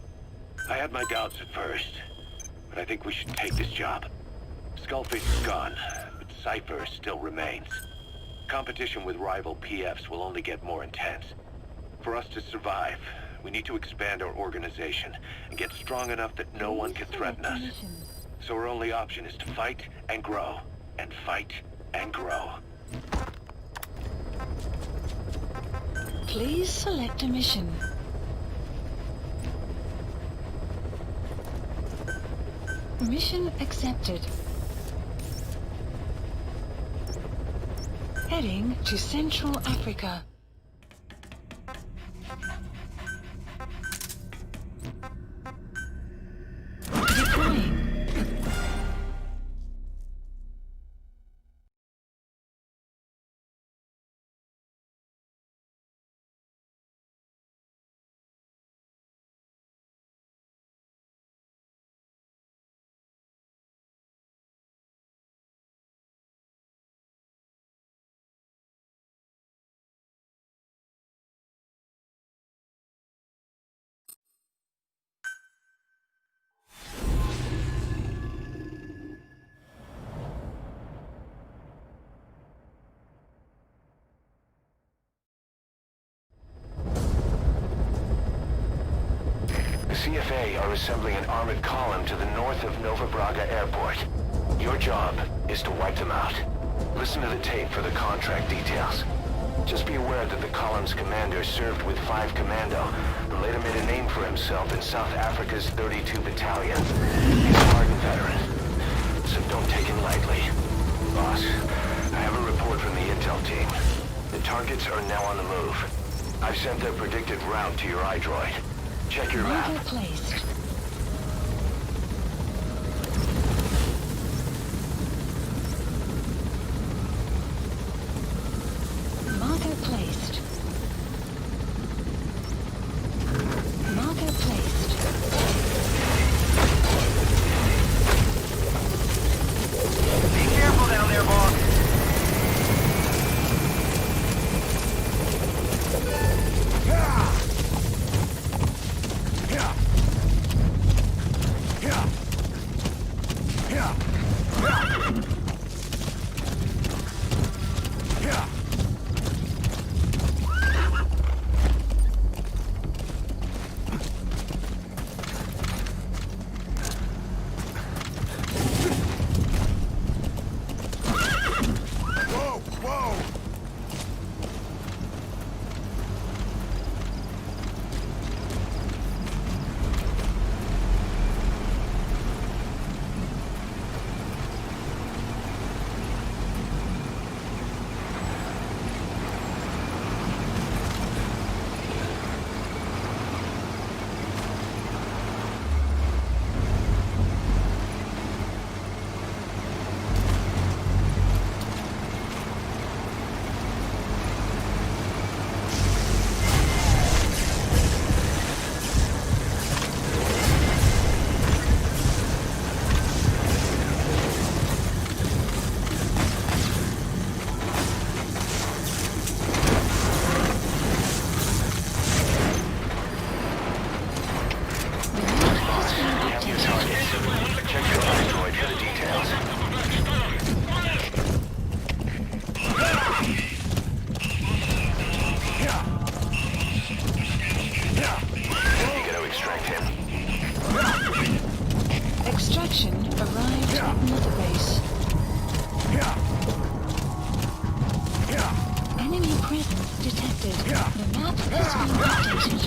I had my doubts at first, but I think we should take this job. Skullface is gone, but Cypher still remains. Competition with rival PFs will only get more intense. For us to survive, we need to expand our organization and get strong enough that no one can threaten us. So our only option is to fight and grow, and fight and grow. Please select a mission. Mission accepted. Heading to Central Africa. Deploying. CFA are assembling an armored column to the north of Nova Braga Airport. Your job is to wipe them out. Listen to the tape for the contract details. Just be aware that the column's commander served with 5 Commando and later made a name for himself in South Africa's 32 Battalion. He's a hardened veteran, so don't take him lightly. Boss, I have a report from the intel team. The targets are now on the move. I've sent the predicted route to your iDroid. Check your map. Marker placed. Marker placed. Marker placed. Be careful down there, boss. Extraction arrived at Mother Base. Enemy presence detected. The map has been updated.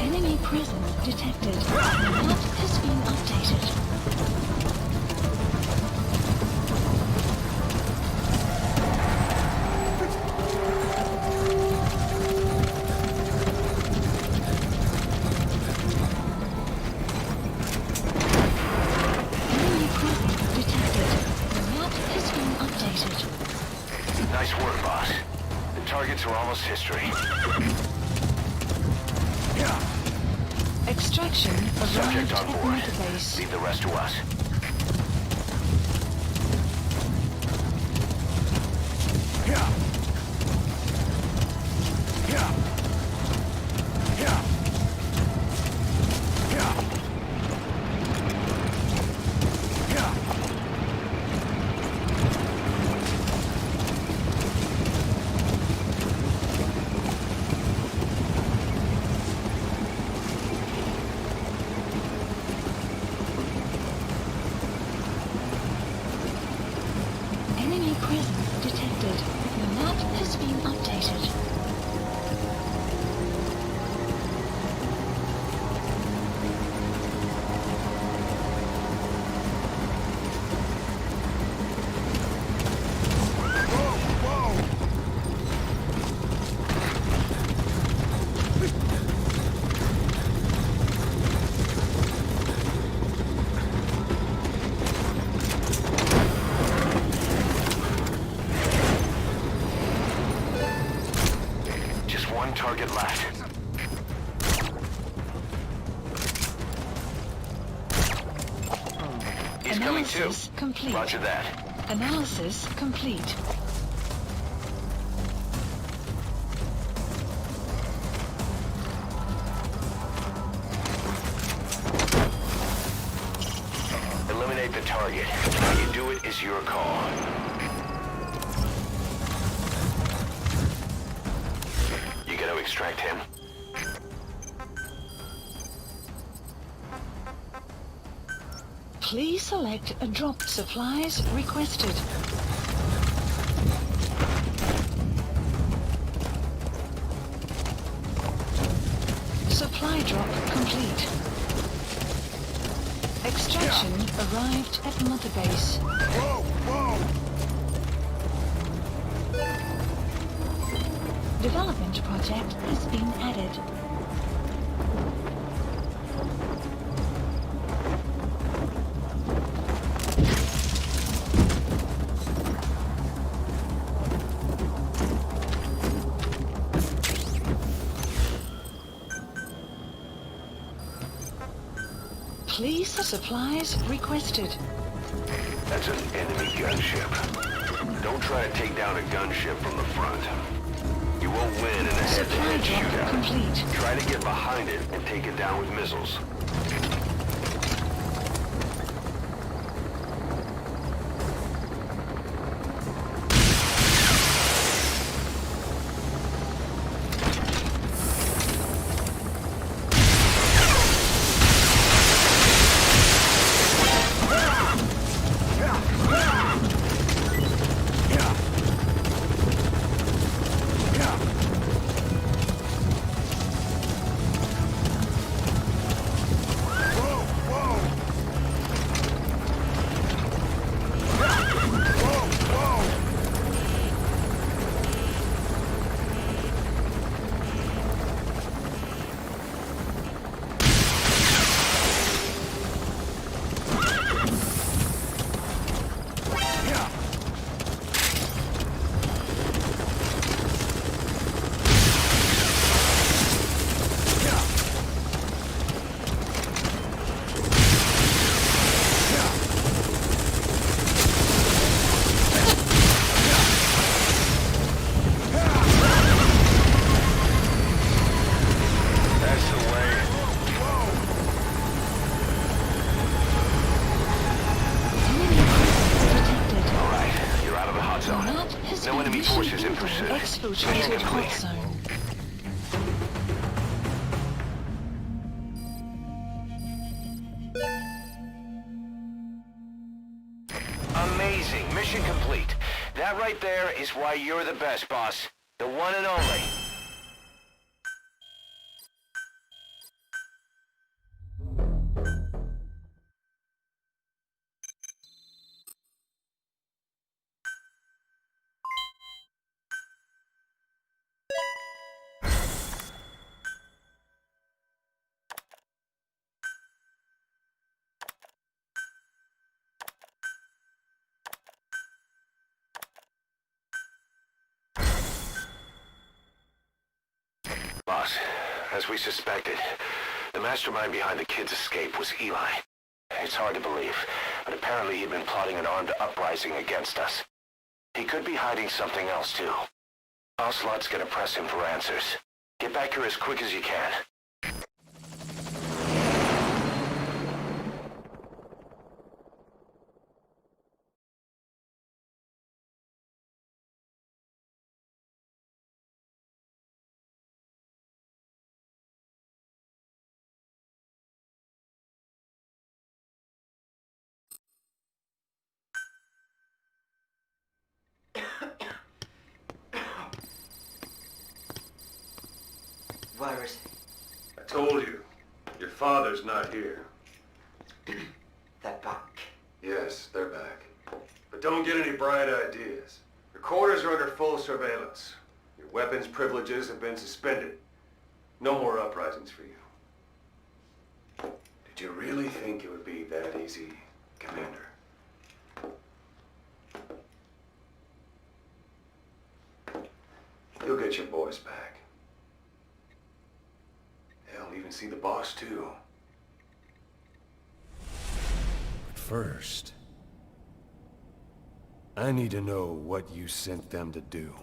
Enemy presence detected. The map has been updated. Enemy presence detected. The map has been updated. Nice work, boss. The targets are almost history. Extraction Subject arrived on at board. Mother Base. Leave the rest to us. Enemy presence detected. The map has been updated. Just one target left. He's coming too. Analysis complete. Roger that. Analysis complete. Eliminate the target. How you do it is your call. You gotta extract him. Please select a drop supplies requested. Supply drop complete. Extraction arrived at Mother Base. Whoa, whoa! Development project has been added. Please for supplies requested. That's an enemy gunship. Don't try to take down a gunship from the front. You won't win in a head-to-head Supply drop shootout. complete. Try to get behind it and take it down with missiles. Exfiltrated hot zone. Amazing. Mission complete. That right there is why you're the best, boss. The one and only. Boss, as we suspected, the mastermind behind the kid's escape was Eli. It's hard to believe, but apparently he'd been plotting an armed uprising against us. He could be hiding something else too. Ocelot's gonna press him for answers. Get back here as quick as you can. Where is he? I told you. Your father's not here. They're back. Yes, they're back. But don't get any bright ideas. Your quarters are under full surveillance. Your weapons privileges have been suspended. No more uprisings for you. Did you really think it would be that easy, Commander? You'll get your boys back. They'll even see the boss, too. But first, I need to know what you sent them to do.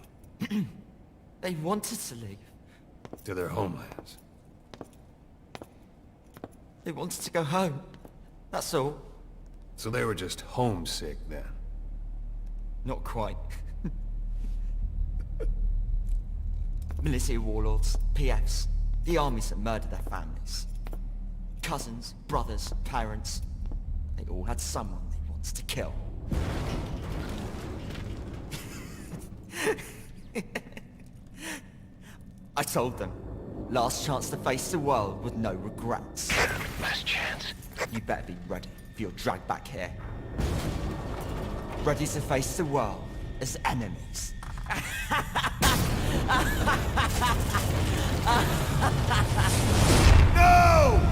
They wanted to leave. To their homelands. They wanted to go home. That's all. So they were just homesick, then? Not quite. Military warlords, PFs, the armies that murdered their families. Cousins, brothers, parents. They all had someone they wanted to kill. I told them, Last chance to face the world with no regrets. Last chance? You better be ready for your drag back here. Ready to face the world as enemies. No!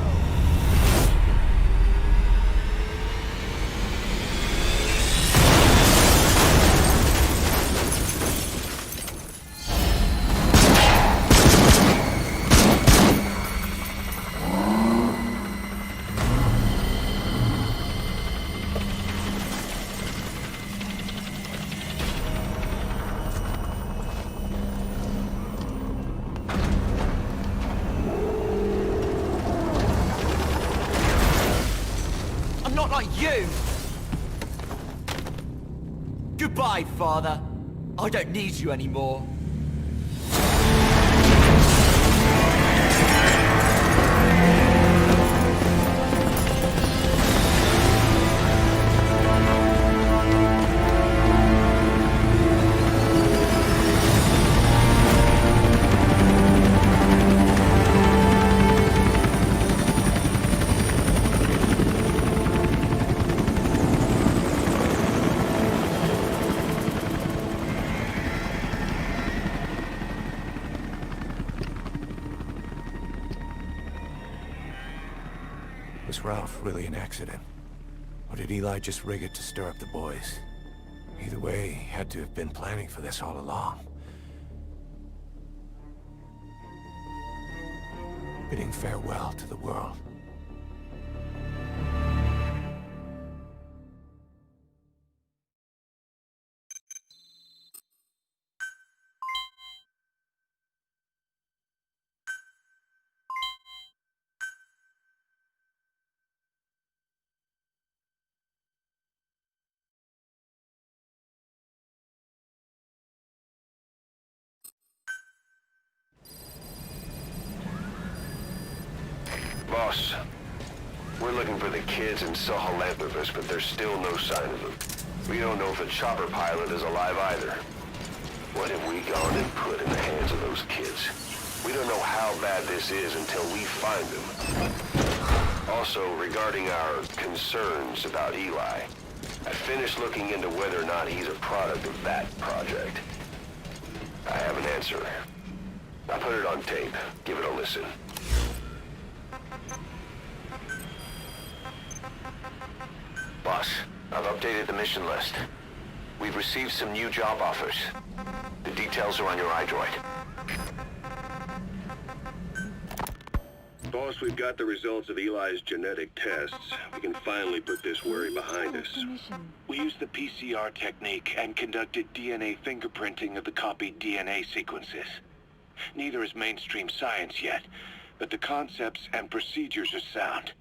I'm not like you! Goodbye, Father. I don't need you anymore. Was Ralph really an accident? Or did Eli just rig it to stir up the boys? Either way, he had to have been planning for this all along. Bidding farewell to the world. Boss, we're looking for the kids in Philadelphia, but there's still no sign of them. We don't know if the chopper pilot is alive either. What have we gone and put in the hands of those kids? We don't know how bad this is until we find them. Also, regarding our concerns about Eli, I finished looking into whether or not he's a product of that project. I have an answer. I put it on tape. Give it a listen. Boss, I've updated the mission list. We've received some new job offers. The details are on your iDroid. Boss, we've got the results of Eli's genetic tests. We can finally put this worry behind us. We used the PCR technique and conducted DNA fingerprinting of the copied DNA sequences. Neither is mainstream science yet, but the concepts and procedures are sound.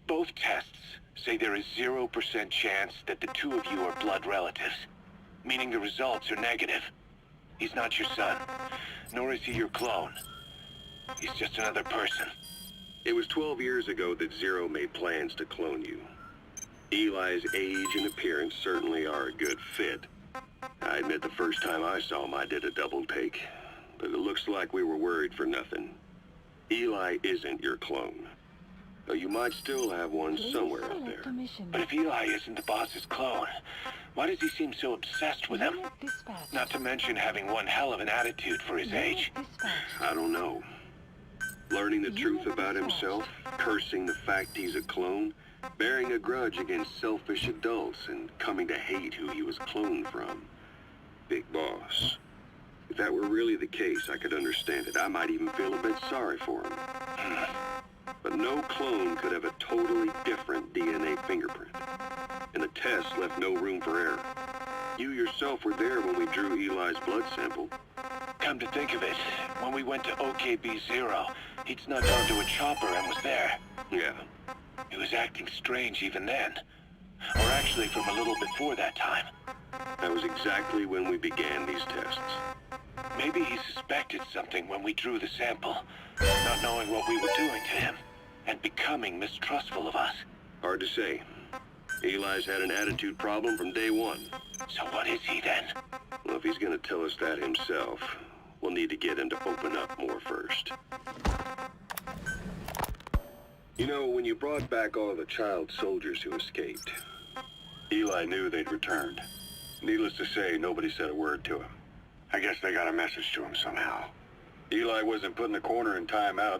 Both tests say there is 0% chance that the two of you are blood relatives, meaning the results are negative. He's not your son, nor is he your clone. He's just another person. It was 12 years ago that Zero made plans to clone you. Eli's age and appearance certainly are a good fit. I admit the first time I saw him I did a double take, but it looks like we were worried for nothing. Eli isn't your clone. Though you might still have one somewhere out there. But if Eli isn't the boss's clone, why does he seem so obsessed with him? Not to mention having one hell of an attitude for his age. I don't know. Learning the truth about himself, cursing the fact he's a clone, bearing a grudge against selfish adults, and coming to hate who he was cloned from. Big boss. If that were really the case, I could understand it. I might even feel a bit sorry for him. But no clone could have a totally different DNA fingerprint. And the test left no room for error. You yourself were there when we drew Eli's blood sample. Come to think of it, when we went to OKB-0, he'd snuck onto a chopper and was there. Yeah. He was acting strange even then. Or actually from a little before that time. That was exactly when we began these tests. Maybe he suspected something when we drew the sample, not knowing what we were doing to him, and becoming mistrustful of us. Hard to say. Eli's had an attitude problem from day one. So what is he then? Well, if he's gonna tell us that himself, We'll need to get him to open up more first. You know, when you brought back all the child soldiers who escaped, Eli knew they'd returned. Needless to say, nobody said a word to him. I guess they got a message to him somehow. Eli wasn't put in a corner in timeout.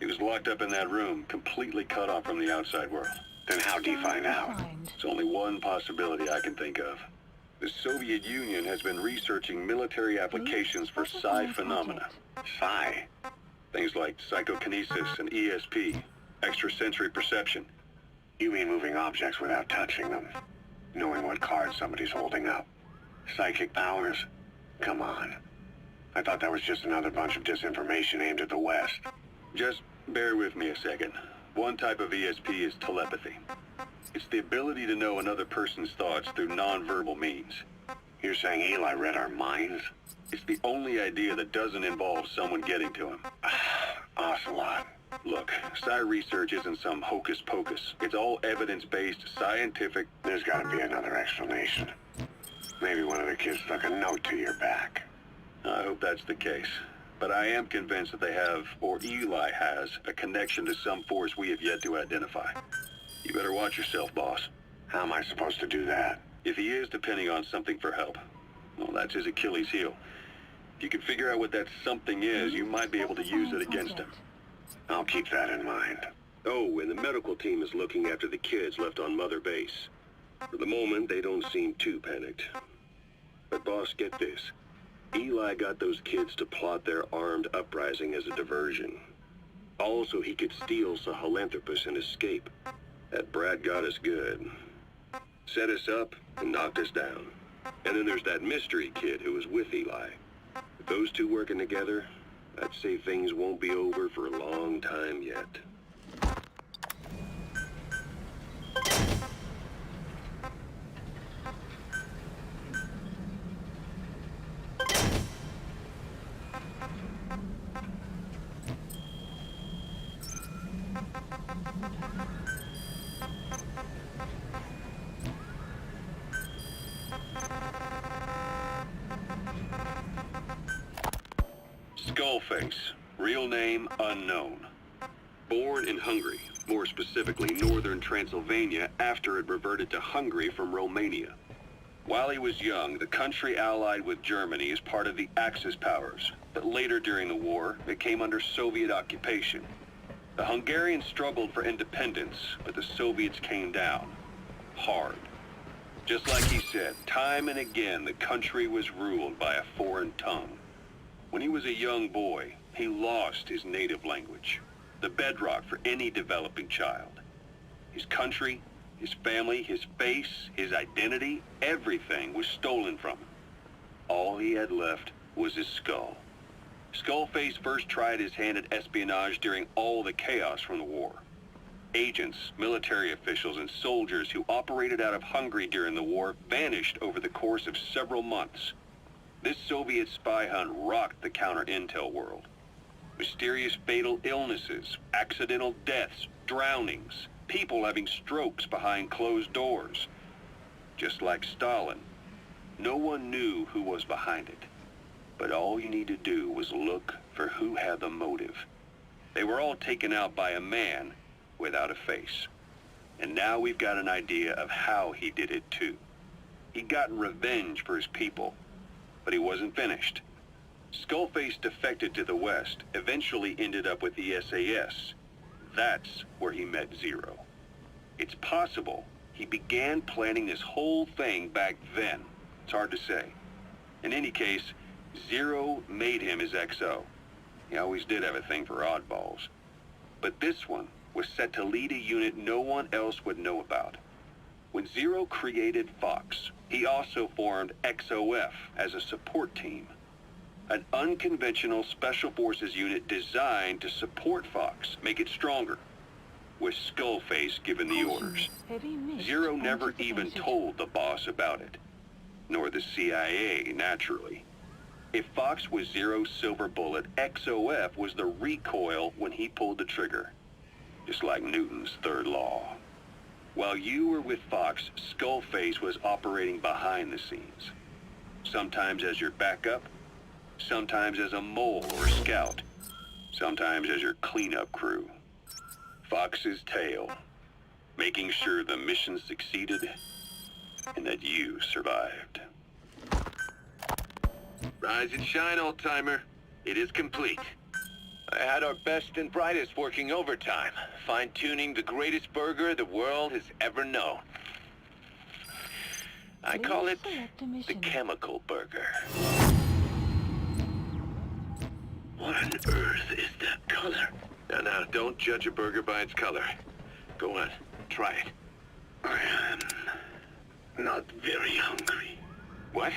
He was locked up in that room, completely cut off from the outside world. Then how'd he find out? There's only one possibility I can think of. The Soviet Union has been researching military applications for psi phenomena. Psi? Things like psychokinesis and ESP, extrasensory perception. You mean moving objects without touching them? Knowing what cards somebody's holding up? Psychic powers? Come on. I thought that was just another bunch of disinformation aimed at the West. Just bear with me a second. One type of ESP is telepathy. It's the ability to know another person's thoughts through nonverbal means. You're saying Eli read our minds? It's the only idea that doesn't involve someone getting to him. Ocelot. Look, psi research isn't some hocus pocus. It's all evidence-based, scientific... There's gotta be another explanation. Maybe one of the kids stuck a note to your back. I hope that's the case. But I am convinced that they have, or Eli has, a connection to some force we have yet to identify. You better watch yourself, boss. How am I supposed to do that? If he is depending on something for help, well, that's his Achilles heel. If you can figure out what that something is, you might be able to use it against him. I'll keep that in mind. Oh, and the medical team is looking after the kids left on Mother Base. For the moment, they don't seem too panicked. But boss, get this. Eli got those kids to plot their armed uprising as a diversion. Also, he could steal Sahelanthropus and escape. That brat got us good. Set us up and knocked us down. And then there's that mystery kid who was with Eli. With those two working together, I'd say things won't be over for a long time yet. Skullface, real name unknown. Born in Hungary, more specifically northern Transylvania, after it reverted to Hungary from Romania. While he was young, the country allied with Germany as part of the Axis powers, but later during the war, it came under Soviet occupation. The Hungarians struggled for independence, but the Soviets came down hard. Just like he said, time and again, the country was ruled by a foreign tongue. When he was a young boy, he lost his native language, the bedrock for any developing child. His country, his family, his face, his identity, everything was stolen from him. All he had left was his skull. Skullface first tried his hand at espionage during all the chaos from the war. Agents, military officials, and soldiers who operated out of Hungary during the war vanished over the course of several months. This Soviet spy hunt rocked the counter-intel world. Mysterious fatal illnesses, accidental deaths, drownings, people having strokes behind closed doors. Just like Stalin, no one knew who was behind it. But all you need to do was look for who had the motive. They were all taken out by a man without a face. And now we've got an idea of how he did it too. He'd gotten revenge for his people, but he wasn't finished. Skullface defected to the West, eventually ended up with the SAS. That's where he met Zero. It's possible he began planning this whole thing back then. It's hard to say. In any case, Zero made him his XO. He always did have a thing for oddballs. But this one was set to lead a unit no one else would know about. When Zero created Fox, he also formed XOF as a support team. An unconventional special forces unit designed to support Fox, make it stronger, with Skullface given the orders. Zero never even told the boss about it, nor the CIA, naturally. If Fox was Zero's silver bullet, XOF was the recoil when he pulled the trigger, just like Newton's third law. While you were with Fox, Skullface was operating behind the scenes, sometimes as your backup, sometimes as a mole or scout, sometimes as your cleanup crew. Fox's tale, making sure the mission succeeded and that you survived. Rise and shine, old-timer. It is complete. I had our best and brightest working overtime, fine-tuning the greatest burger the world has ever known. I call it the chemical burger. What on earth is that color? Now, don't judge a burger by its color. Go on, try it. I am not very hungry. What?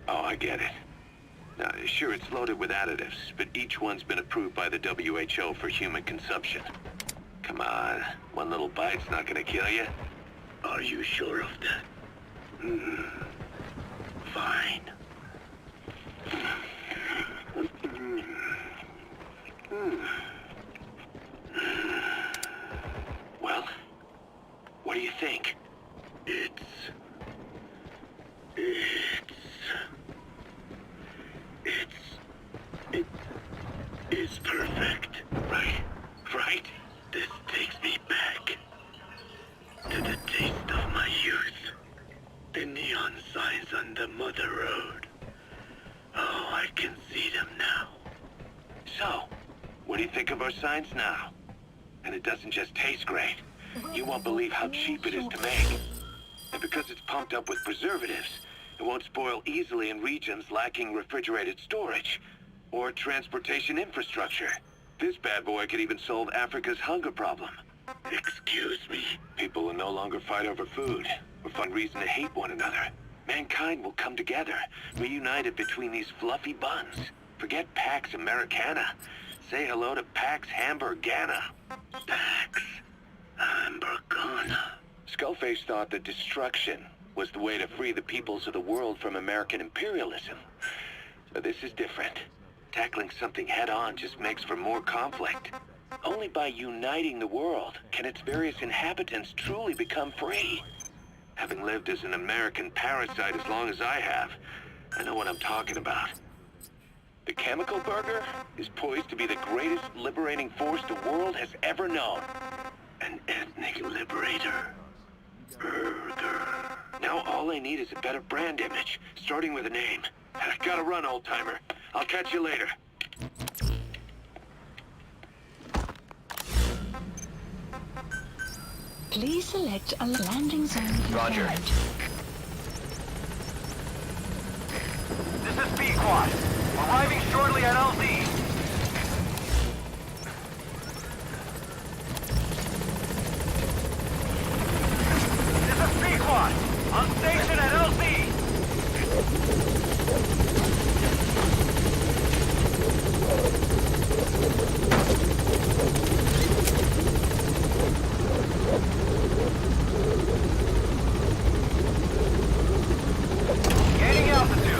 Oh, I get it. Now, sure, it's loaded with additives, but each one's been approved by the WHO for human consumption. Come on, one little bite's not gonna kill you. Are you sure of that? Fine. Well, what do you think? It is perfect. Right? This takes me back to the taste of my youth. The neon signs on the Mother Road. Oh, I can see them now. So, what do you think of our signs now? And it doesn't just taste great. You won't believe how cheap it is to make. And because it's pumped up with preservatives, it won't spoil easily in regions lacking refrigerated storage or transportation infrastructure. This bad boy could even solve Africa's hunger problem. Excuse me? People will no longer fight over food or find reason to hate one another. Mankind will come together, reunited between these fluffy buns. Forget Pax Americana. Say hello to Pax Hamburgana. Pax Hamburgana. Skullface thought that destruction was the way to free the peoples of the world from American imperialism. But this is different. Tackling something head-on just makes for more conflict. Only by uniting the world can its various inhabitants truly become free. Having lived as an American parasite as long as I have, I know what I'm talking about. The chemical burger is poised to be the greatest liberating force the world has ever known. An ethnic liberator. Burger. Now all I need is a better brand image, starting with a name. I gotta run, old-timer. I'll catch you later. Please select a landing zone confirmed. Roger. This is B-Quad. Arriving shortly at LZ. This is B-Quad. On station at LZ. Gaining altitude.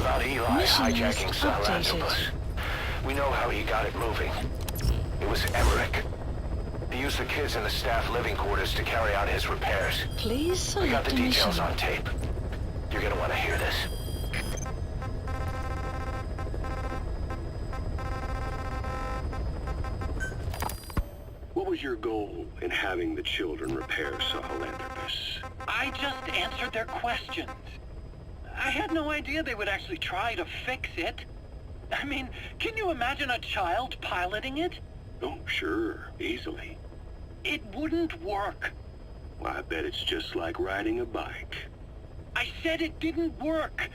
About Eli Mission hijacking list Sahelanthropus. updated. We know how he got it moving. It was Emmerich. He used the kids in the staff living quarters to carry out his repairs. Please We got select the a mission. details on tape. You're gonna want to hear this. What was your goal in having the children repair Sahelanthropus? I just answered their questions. I had no idea they would actually try to fix it. I mean, can you imagine a child piloting it? Oh, sure, easily. It wouldn't work. Well, I bet it's just like riding a bike. I said it didn't work.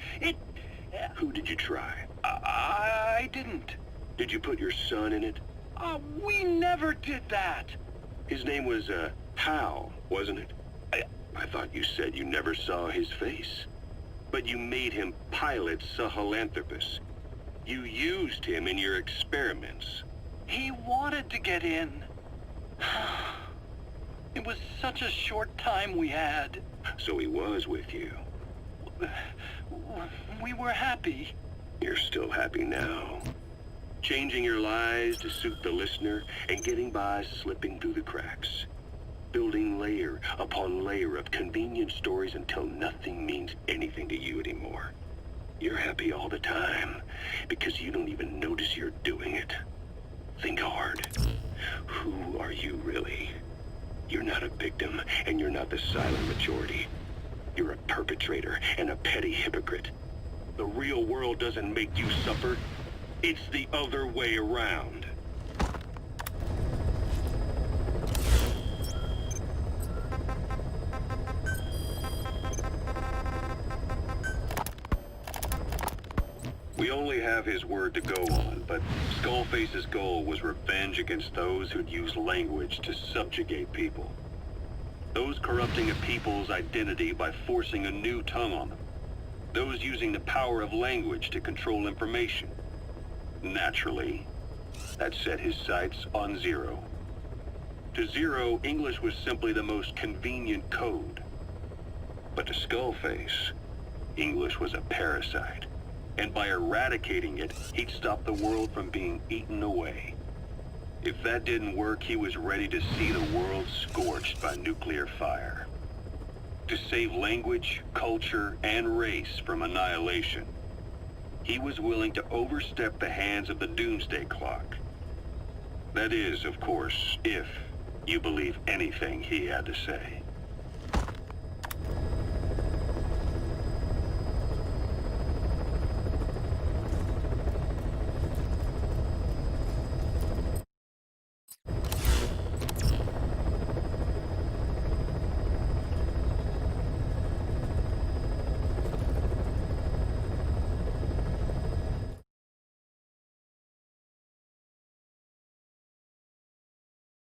Who did you try? I didn't. Did you put your son in it? We never did that. His name was, Hal, wasn't it? I thought you said you never saw his face. But you made him pilot Sahelanthropus. You used him in your experiments. He wanted to get in. It was such a short time we had. So he was with you. We were happy. You're still happy now. Changing your lies to suit the listener and getting by slipping through the cracks. Building layer upon layer of convenient stories until nothing means anything to you anymore. You're happy all the time because you don't even notice you're doing it. Think hard. Who are you really? You're not a victim, and you're not the silent majority. You're a perpetrator and a petty hypocrite. The real world doesn't make you suffer. It's the other way around. We only have his word to go on, but Skullface's goal was revenge against those who'd use language to subjugate people. Those corrupting a people's identity by forcing a new tongue on them. Those using the power of language to control information. Naturally, that set his sights on Zero. To Zero, English was simply the most convenient code. But to Skullface, English was a parasite. And by eradicating it, he'd stop the world from being eaten away. If that didn't work, he was ready to see the world scorched by nuclear fire. To save language, culture, and race from annihilation, he was willing to overstep the hands of the doomsday clock. That is, of course, if you believe anything he had to say.